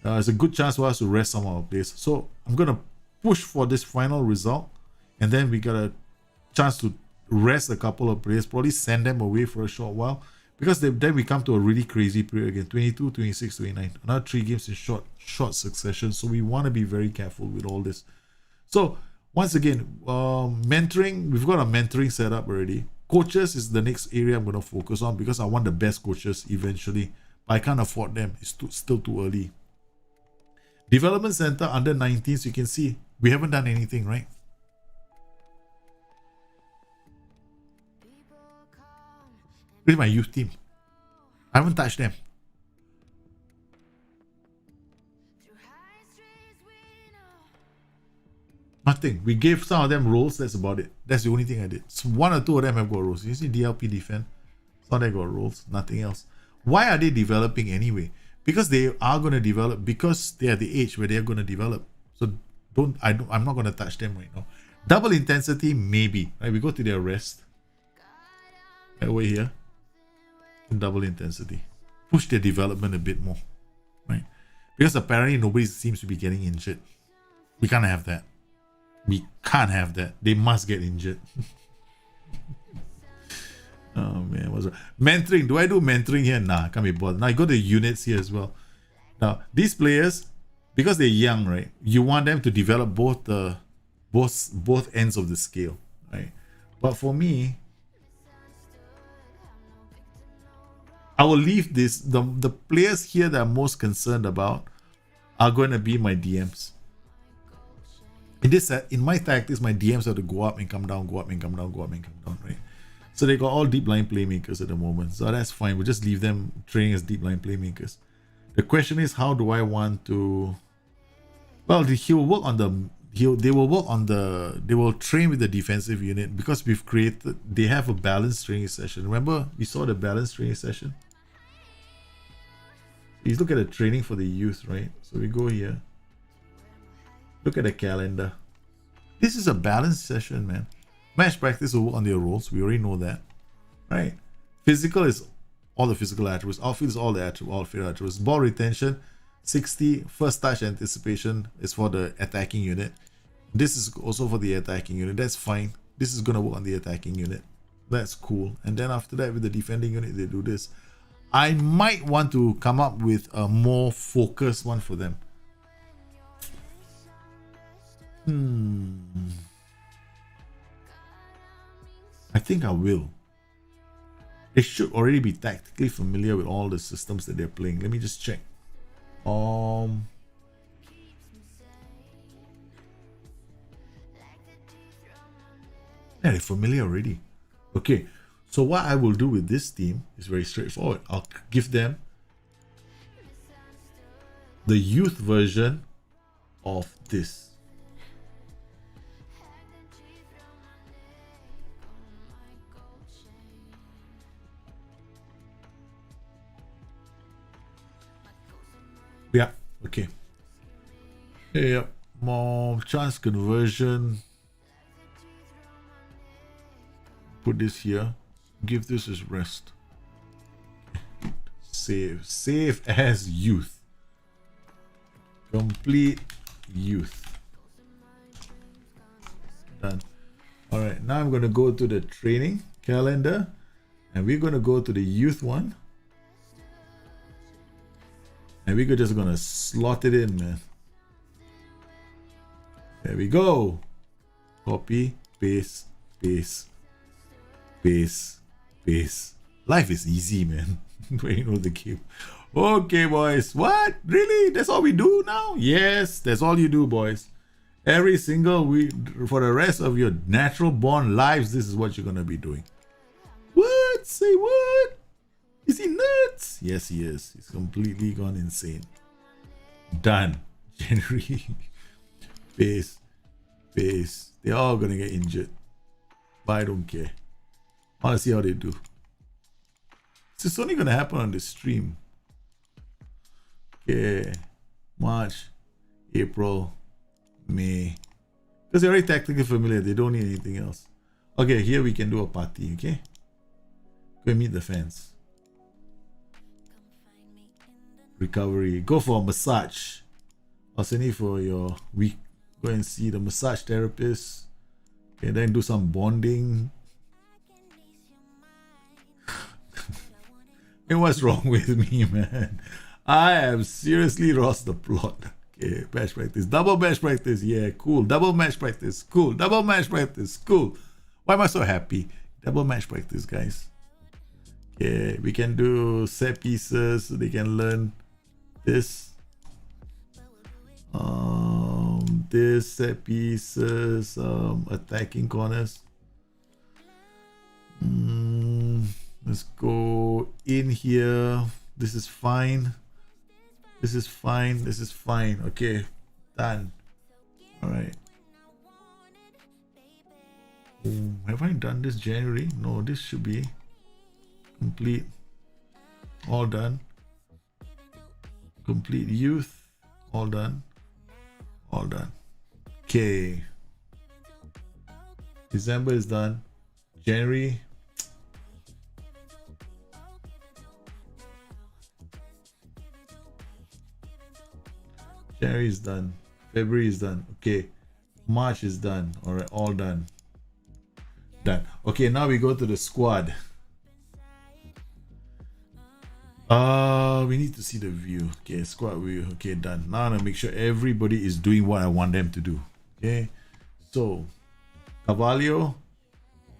A: It's a good chance for us to rest some of our players. So I'm gonna push for this final result, and then we got a chance to rest a couple of players, probably send them away for a short while, because then we come to a really crazy period again, 22, 26, 29, another 3 games in short succession. So we want to be very careful with all this. So once again, mentoring, we've got a mentoring set up already. Coaches is the next area I'm going to focus on, because I want the best coaches eventually, but I can't afford them. It's still too early. Development center under 19s, you can see we haven't done anything, right? This is my youth team. I haven't touched them. Nothing. We gave some of them roles. That's about it. That's the only thing I did. So 1 or 2 of them have got roles. You see DLP defend. Some of them got roles. Nothing else. Why are they developing anyway? Because they are going to develop. Because they are at the age where they are going to develop. So I'm not going to touch them right now. Double intensity, maybe. Right, we go to their rest. Right over here. Double intensity. Push their development a bit more. Right? Because apparently nobody seems to be getting injured. We can't have that. We can't have that. They must get injured. Oh man, what's wrong? Mentoring. Do I do mentoring here? Nah, can't be bothered. Now you go to units here as well. Now these players, because they're young, right? You want them to develop both ends of the scale, right? But for me, I will leave this. The players here that I'm most concerned about are going to be my DMs. In my tactics, my DMs have to go up and come down, go up and come down, go up and come down, right? So they got all deep line playmakers at the moment. So that's fine. We'll just leave them training as deep line playmakers. The question is, how do I want to... Well, he'll work on they will work on they will train with the defensive unit because they have a balanced training session. Remember, we saw the balanced training session? You look at the training for the youth, right? So we go here. Look at the calendar. This is a balanced session, man. Match practice will work on their roles. We already know that, right? Physical is all the physical attributes. Outfield is all the outfield attributes. Ball retention, 60. First touch anticipation is for the attacking unit. This is also for the attacking unit. That's fine. This is going to work on the attacking unit. That's cool. And then after that, with the defending unit, they do this. I might want to come up with a more focused one for them. I think I will. They should already be tactically familiar with all the systems that they're playing. Let me just check. Yeah, they're familiar already. Okay, so what I will do with this team is very straightforward. I'll give them the youth version of this. Yeah, okay. Yeah, more chance conversion. Put this here. Give this as rest. Save. Save as youth. Complete youth. Done. Alright, now I'm going to go to the training calendar. And we're going to go to the youth one. And we're just going to slot it in, man. There we go. Copy, paste, paste, paste, paste. Life is easy, man. When you know the game. Okay, boys. What? Really? That's all we do now? Yes, that's all you do, boys. Every single week, for the rest of your natural born lives, this is what you're going to be doing. What? Say what? Is he nuts? Yes, he is. He's completely gone insane. Done. January. Pace. Pace. They're all gonna get injured. But I don't care. I wanna see how they do. It's only gonna happen on the stream. Okay. March. April. May. Because they're already tactically familiar. They don't need anything else. Okay, here we can do a party, okay? Go and meet the fans. Recovery. Go for a massage. I'll send you for your week. Go and see the massage therapist. Okay, then do some bonding. And what's wrong with me, man? I have seriously lost the plot. Okay, match practice. Double match practice. Yeah, cool. Double match practice. Cool. Double match practice. Cool. Why am I so happy? Double match practice, guys. Okay, we can do set pieces so they can learn this. This set pieces, attacking corners. Let's go in here. This is fine. This is fine. This is fine. Okay, done. All right. Have I done this January? No, this should be complete. All done. Complete youth. All done. All done. Okay. December is done. January. January is done. February is done. Okay. March is done. All right. All done. Done. Okay. Now we go to the squad. We need to see the view. Okay, squad view. Okay, done. Now I'm gonna make sure everybody is doing what I want them to do. Okay, so Cavallo,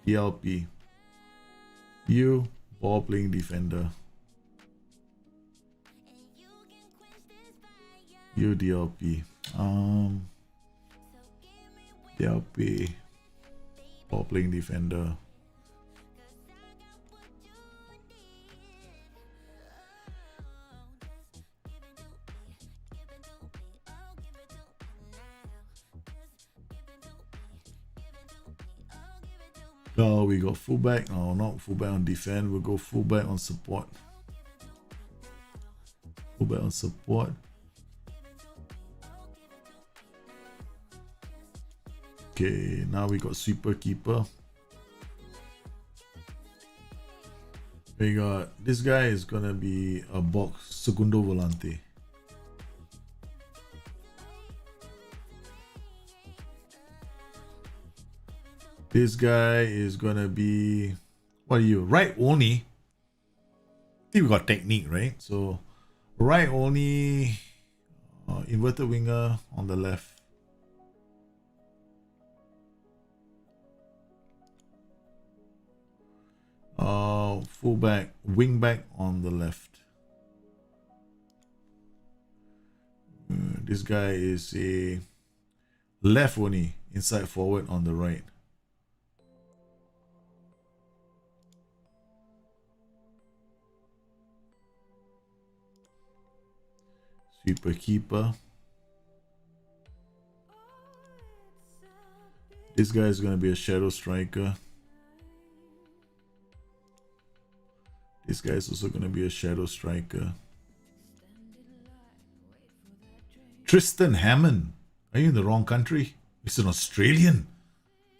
A: DLP. You, ball playing defender. You, DLP. DLP, ball playing defender. Now we got fullback. No, not fullback on defense. We'll go fullback on support. Fullback on support. Okay, now we got sweeper keeper. We got this guy is gonna be a box segundo volante. This guy is gonna be, what are you? Right only. I think we got technique, right? So right only, inverted winger on the left. Fullback, wing back on the left. This guy is a left only, inside forward on the right. Sweeper keeper. This guy is going to be a shadow striker. This guy is also going to be a shadow striker. Tristan Hammond. Are you in the wrong country? He's an Australian.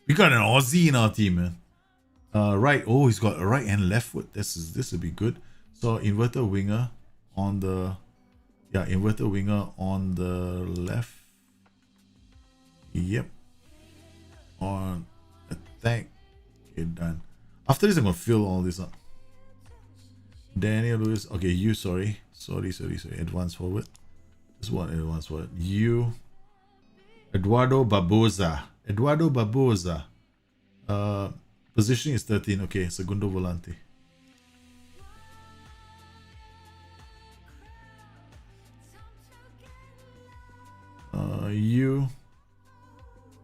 A: We got an Aussie in our team, man. Right. Oh, he's got a right and left foot. This will be good. So inverted winger on the, yeah, inverted winger on the left. Yep. On attack. Okay, done. After this, I'm gonna fill all this up. Daniel Lewis. Okay, you. Sorry. Advance forward. This one, advance forward. You. Eduardo Barbosa. Positioning is 13. Okay, segundo volante. You.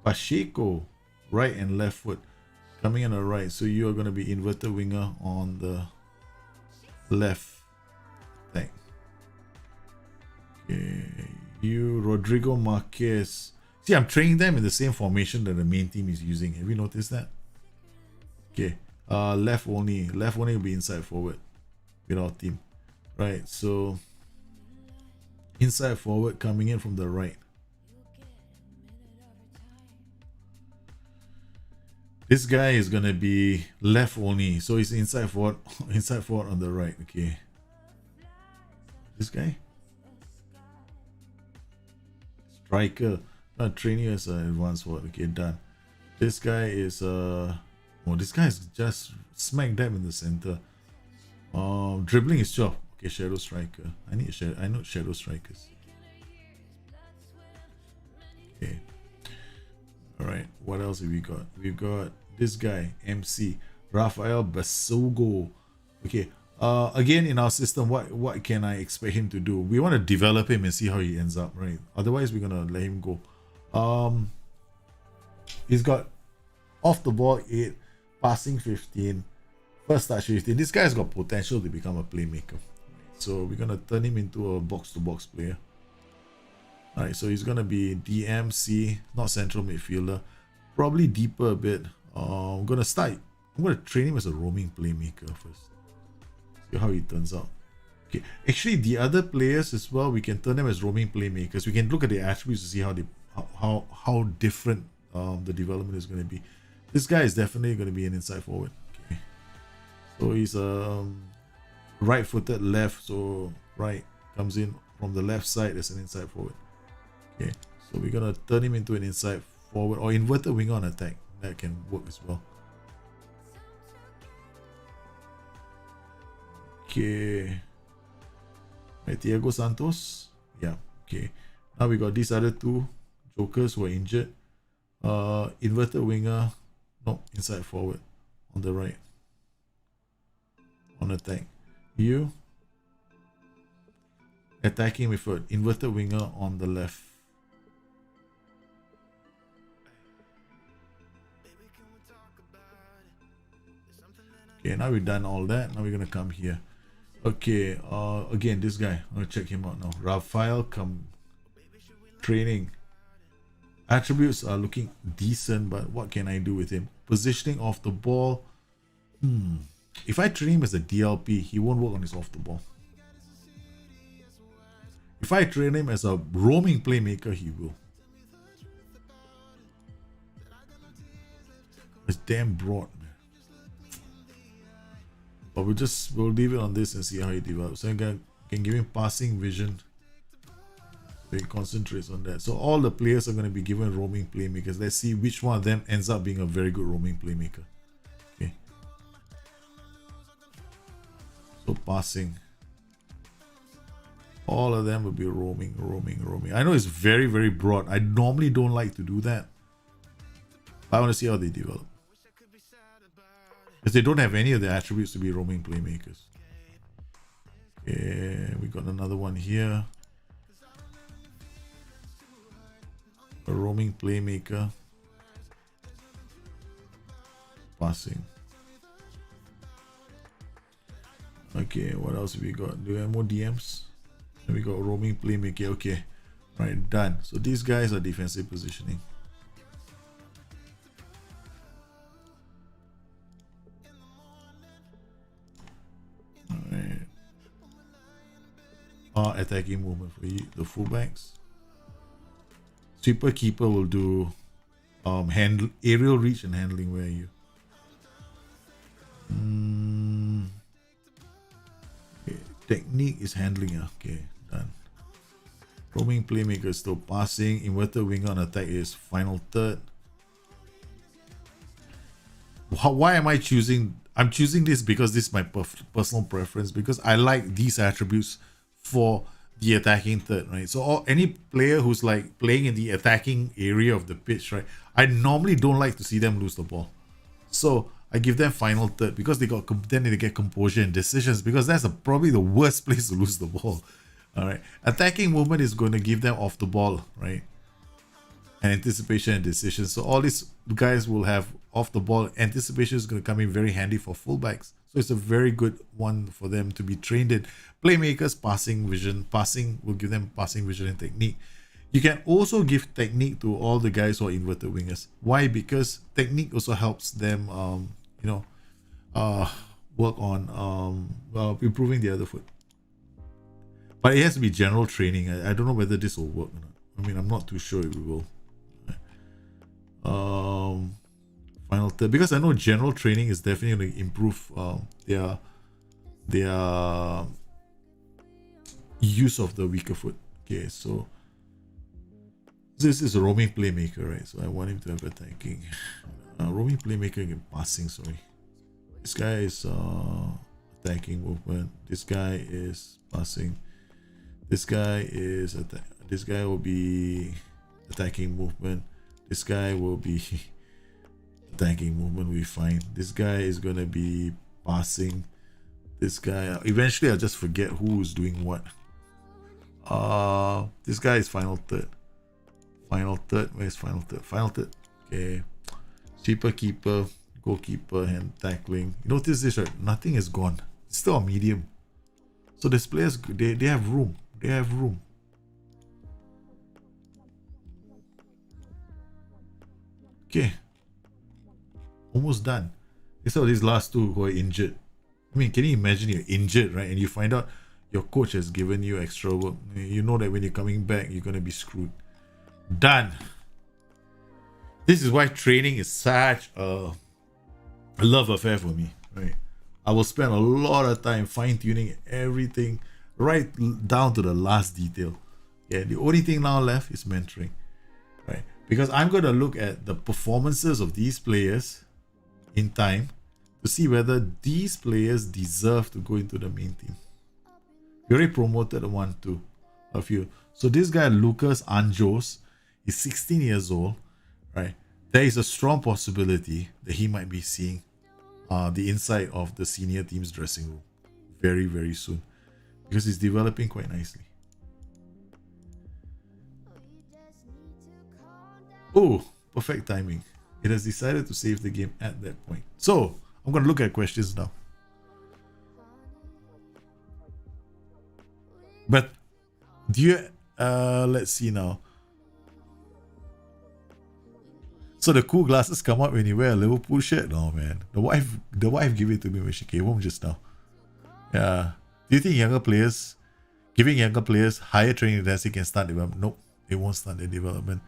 A: Pacheco. Right and left foot. Coming on the right. So you are going to be inverted winger on the left. Thank. Okay. You. Rodrigo Marquez. See, I'm training them in the same formation that the main team is using. Have you noticed that? Okay. Left only. Left only will be inside forward with our team. Right. So inside forward coming in from the right. This guy is gonna be left only, so he's inside forward on the right. Okay. This guy, striker, not training as an advanced forward. Okay, done. This guy is this guy is just smack dab in the center. Dribbling is 12. Okay, shadow striker. I know shadow strikers. Okay. All right. What else have we got? We've got this guy, MC Rafael Basogo. Okay. Again, in our system, what can I expect him to do? We want to develop him and see how he ends up, right? Otherwise, we're gonna let him go. He's got off the ball 8, passing 15, first touch 15. This guy's got potential to become a playmaker. So we're gonna turn him into a box-to-box player. Alright, so he's gonna be DMC, not central midfielder, probably deeper a bit. I'm gonna train him as a roaming playmaker first. See how he turns out. Okay, actually the other players as well, we can turn them as roaming playmakers. We can look at the attributes to see how different the development is gonna be. This guy is definitely gonna be an inside forward. Okay, so he's right-footed left, so right comes in from the left side as an inside forward. Okay, so we're gonna turn him into an inside forward or inverted winger on attack. That can work as well. Okay, right, Thiago Santos. Yeah. Okay. Now we got these other two jokers who are injured. Inverted winger, no, inside forward on the right. On attack, you attacking with an inverted winger on the left. Okay, now we've done all that. Now we're gonna come here. Okay, again, this guy, I'm gonna check him out now. Rafael training. Attributes are looking decent, but what can I do with him? Positioning off the ball. If I train him as a DLP, he won't work on his off the ball. If I train him as a roaming playmaker, he will. It's damn broad, man. But we'll leave it on this and see how he develops. So I can give him passing vision. So he concentrates on that. So all the players are going to be given roaming playmakers. Let's see which one of them ends up being a very good roaming playmaker. Okay. So passing. All of them will be roaming. I know it's very, very broad. I normally don't like to do that. But I want to see how they develop. Because they don't have any of the attributes to be roaming playmakers. Okay, we got another one here. A roaming playmaker. Passing. Okay, what else have we got? Do we have more DMs? And we got roaming playmaker. Okay, right, done. So these guys are defensive positioning. Alright. Attacking movement for you, the fullbacks. Sweeper keeper will do aerial reach and handling. Where are you? Okay. Technique is handling. Okay, done. Roaming playmaker is still passing. Inverted winger on attack is final third. Why am I choosing? I'm choosing this because this is my personal preference, because I like these attributes for the attacking third, right? So any player who's like playing in the attacking area of the pitch, right, I normally don't like to see them lose the ball. So I give them final third because they get composure and decisions, because that's probably the worst place to lose the ball. All right, attacking movement is going to give them off the ball, right, and anticipation and decision. So all these guys will have off the ball. Anticipation is going to come in very handy for fullbacks. So it's a very good one for them to be trained in. Playmakers, passing vision. Passing will give them passing vision and technique. You can also give technique to all the guys who are inverted wingers. Why? Because technique also helps them, work on improving the other foot. But it has to be general training. I don't know whether this will work or not. I mean, I'm not too sure it will. Final third, because I know general training is definitely going to improve their use of the weaker foot. Okay, so this is a roaming playmaker, right? So I want him to have attacking. Roaming playmaker and passing, sorry. This guy is attacking movement. This guy is passing. This guy is this guy will be attacking movement. This guy will be attacking movement. We find this guy is gonna be passing. This guy, eventually I'll just forget who's doing what. This guy is final third. Where's final third? Final third. Okay. Sweeper keeper, goalkeeper, and tackling. You notice this, right? Nothing is gone. It's still a medium. So these players, they have room. They have room. Okay. Almost done. Except these last two who are injured. I mean, can you imagine you're injured, right? And you find out your coach has given you extra work. You know that when you're coming back, you're going to be screwed. Done. This is why training is such a love affair for me, right? I will spend a lot of time fine-tuning everything right down to the last detail. Yeah, the only thing now left is mentoring, right? Because I'm going to look at the performances of these players in time to see whether these players deserve to go into the main team. We already promoted a few. So this guy, Lucas Anjos, is 16 years old, right? There is a strong possibility that he might be seeing the inside of the senior team's dressing room very, very soon, because he's developing quite nicely. Oh, perfect timing. It has decided to save the game at that point. So I'm going to look at questions now. But do you let's see now. So the cool glasses come out when you wear a Liverpool shirt? No, man. The wife gave it to me when she came home just now. Yeah. Do you think giving younger players higher training intensity can stunt development? Nope. It won't stunt their development.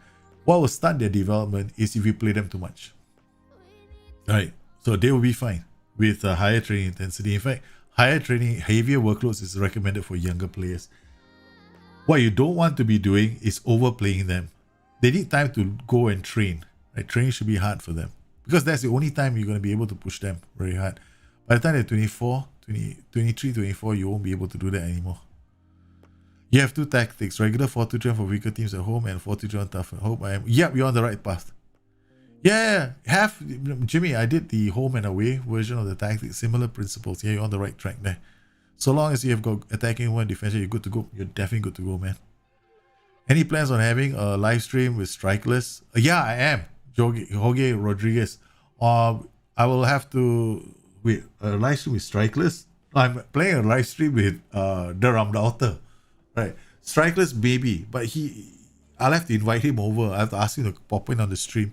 A: What will stunt their development is if you play them too much. Right. So they will be fine with a higher training intensity. In fact, heavier workloads is recommended for younger players. What you don't want to be doing is overplaying them. They need time to go and train. Right? Training should be hard for them because that's the only time you're going to be able to push them very hard. By the time they're 23, 24, you won't be able to do that anymore. You have two tactics: regular 4-2-3 for weaker teams at home and 4-2-3 tough at home. Yep, you're on the right path. Yeah, Jimmy, I did the home and away version of the tactics, similar principles. Yeah, you're on the right track there. So long as you have got attacking one defense, you're good to go. You're definitely good to go, man. Any plans on having a live stream with strikeless? Yeah, I am. Jorge Rodriguez. I will have to wait. A live stream with strikeless. I'm playing a live stream with the Ramdaughter. Right, strikeless baby, but I'll have to invite him over. I have to ask him to pop in on the stream.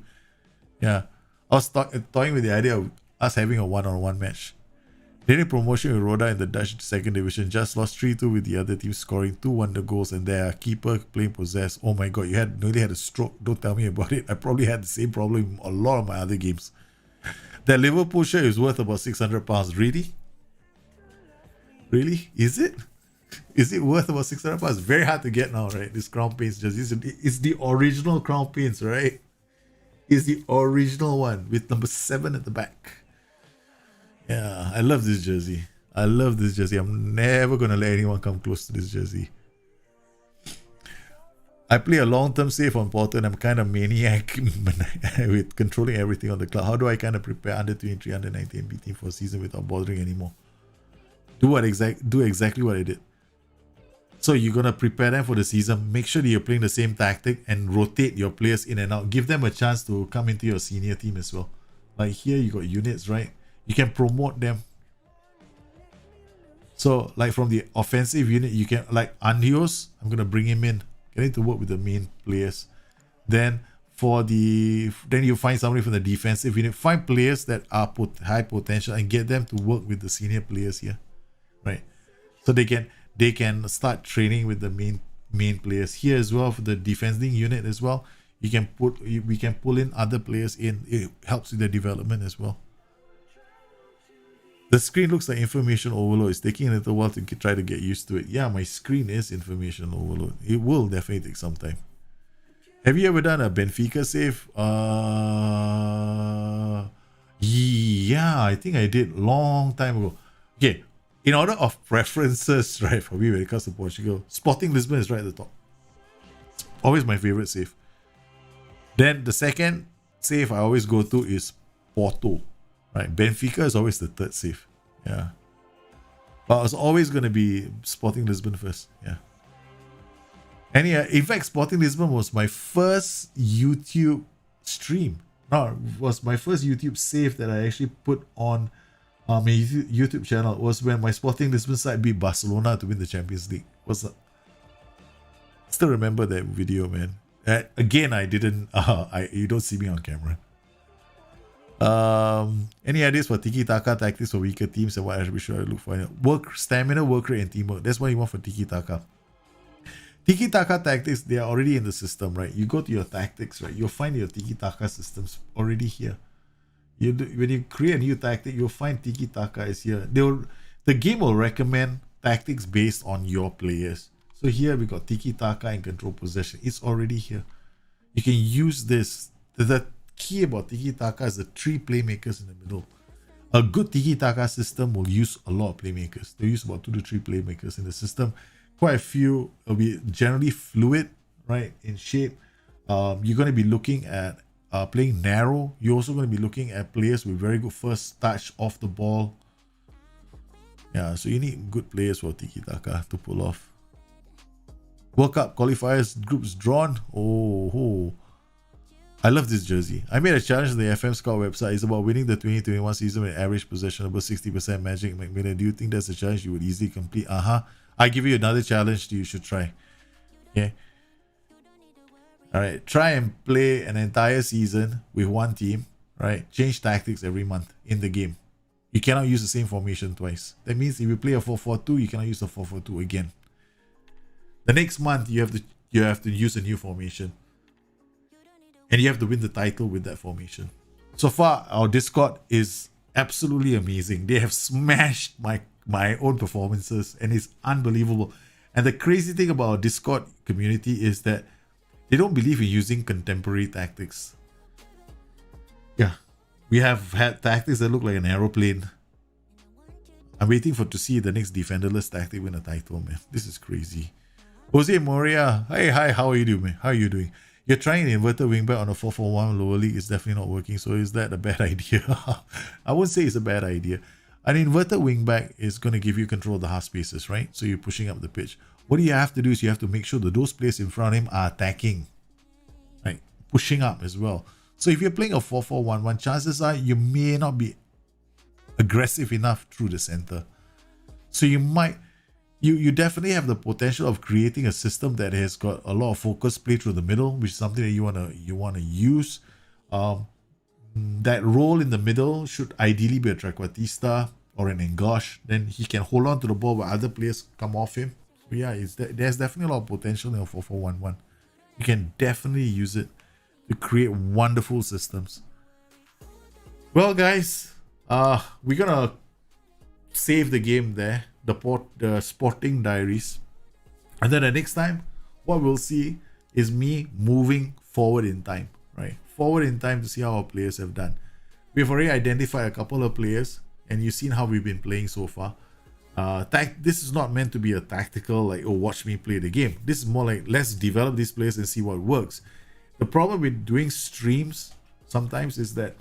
A: Yeah, I was toying with the idea of us having a one-on-one match. Daily promotion with Roda in the Dutch second division, just lost 3-2 with the other team scoring 2 wonder goals and their keeper playing possessed. Oh my god, you nearly had a stroke. Don't tell me about it. I probably had the same problem in a lot of my other games. That Liverpool shirt is worth about £600. Really? Really? Is it? Is it worth about £600? It's very hard to get now, right? This Crown Paints jersey. It's the original Crown Paints, right? It's the original one with number 7 at the back. Yeah, I love this jersey. I'm never going to let anyone come close to this jersey. I play a long-term save on Porto and I'm kind of maniac with controlling everything on the cloud. How do I kind of prepare under 23, under 19 B team for a season without bothering anymore? Do exactly what I did. So you're going to prepare them for the season. Make sure that you're playing the same tactic and rotate your players in and out. Give them a chance to come into your senior team as well. Like here, you got units, right? You can promote them. So like from the offensive unit, you can, like Andios, I'm going to bring him in. Getting to work with the main players. Then you find somebody from the defensive unit. Find players that are high potential and get them to work with the senior players here. Right? So they can start training with the main players here as well. For the defending unit as well, we can pull in other players in. It helps with the development as well. The screen looks like information overload. It's taking a little while to try to get used to it. Yeah, my screen is information overload. It will definitely take some time. Have you ever done a Benfica save? Yeah, I think I did long time ago. Okay, in order of preferences, right, for me when it comes to Portugal, Sporting Lisbon is right at the top. It's always my favorite save. Then the second save I always go to is Porto. Right, Benfica is always the third save. Yeah. But it's always going to be Sporting Lisbon first. Yeah. And yeah, in fact, Sporting Lisbon was my first YouTube stream. No, it was my first YouTube save that I actually put on my YouTube channel. It was when my Sporting Lisbon side beat Barcelona to win the Champions League. Still remember that video, man. Again, I didn't. You don't see me on camera. Any ideas for tiki-taka tactics for weaker teams and what I should look for? Stamina, work rate, and teamwork. That's what you want for tiki-taka. Tiki-taka tactics, they are already in the system, right? You go to your tactics, right? You'll find your tiki-taka systems already here. When you create a new tactic, you'll find tiki-taka is here. The game will recommend tactics based on your players. So here we got tiki-taka and control possession. It's already here. You can use this. The key about tiki-taka is the 3 playmakers in the middle. A good tiki-taka system will use a lot of playmakers. They use about 2 to 3 playmakers in the system. Quite a few will be generally fluid, right, in shape. You're going to be looking at playing narrow. You're also going to be looking at players with very good first touch off the ball. Yeah, so you need good players for tiki-taka to pull off. World Cup qualifiers groups drawn. Oh. I love this jersey. I made a challenge on the FM Scout website. It's about winning the 2021 season with average possession above 60% Magic McMillan. Do you think that's a challenge you would easily complete? I give you another challenge that you should try. Okay. All right, try and play an entire season with one team, right? Change tactics every month in the game. You cannot use the same formation twice. That means if you play a 4-4-2, you cannot use the 4-4-2 again. The next month you have to use a new formation. And you have to win the title with that formation. So far, our Discord is absolutely amazing. They have smashed my own performances and it's unbelievable. And the crazy thing about our Discord community is that they don't believe in using contemporary tactics. Yeah, we have had tactics that look like an aeroplane. I'm waiting to see the next defenderless tactic win a title, man. This is crazy. Jose Moria, hey, hi, how are you doing, man? How are you doing? You're trying an inverted wingback on a 4-4-1 lower league. It's definitely not working. So is that a bad idea? I wouldn't say it's a bad idea. An inverted wingback is going to give you control of the half spaces, right? So you're pushing up the pitch. What you have to do is you have to make sure that those players in front of him are attacking, right? Pushing up as well. So if you're playing a 4-4-1-1, chances are you may not be aggressive enough through the center. So you definitely have the potential of creating a system that has got a lot of focus play through the middle, which is something that you wanna use. That role in the middle should ideally be a trequartista or an Engosh. Then he can hold on to the ball while other players come off him. So yeah, there's definitely a lot of potential in a 4-4-1-1. You can definitely use it to create wonderful systems. Well, guys, we're gonna save the game there. The Sporting Diaries, and then the next time what we'll see is me moving forward in time, right? Forward in time to see how our players have done. We've already identified a couple of players and you've seen how we've been playing so far. This is not meant to be a tactical like, oh, watch me play the game. This is more like, let's develop these players and see what works. The problem with doing streams sometimes is that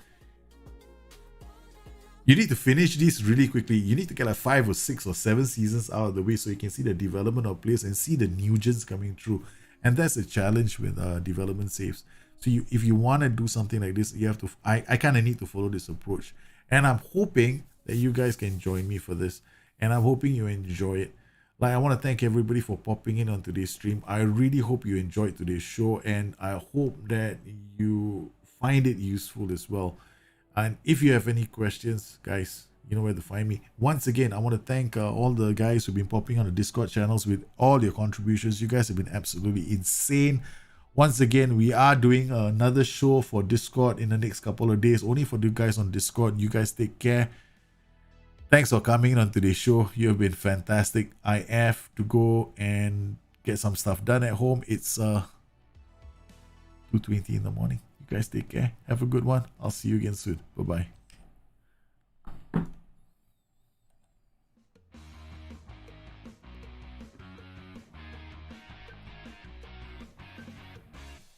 A: you need to finish this really quickly. You need to get like 5 or 6 or 7 seasons out of the way so you can see the development of players and see the new gens coming through. And that's a challenge with development saves. So if you want to do something like this, you have to. I kind of need to follow this approach. And I'm hoping that you guys can join me for this. And I'm hoping you enjoy it. Like, I want to thank everybody for popping in on today's stream. I really hope you enjoyed today's show. And I hope that you find it useful as well. And if you have any questions, guys, you know where to find me. Once again, I want to thank all the guys who've been popping on the Discord channels with all your contributions. You guys have been absolutely insane. Once again, we are doing another show for Discord in the next couple of days, only for you guys on Discord. You guys take care. Thanks for coming on today's show. You have been fantastic. I have to go and get some stuff done at home. It's 2:20 in the morning. You guys take care. Have a good one. I'll see you again soon. Bye-bye.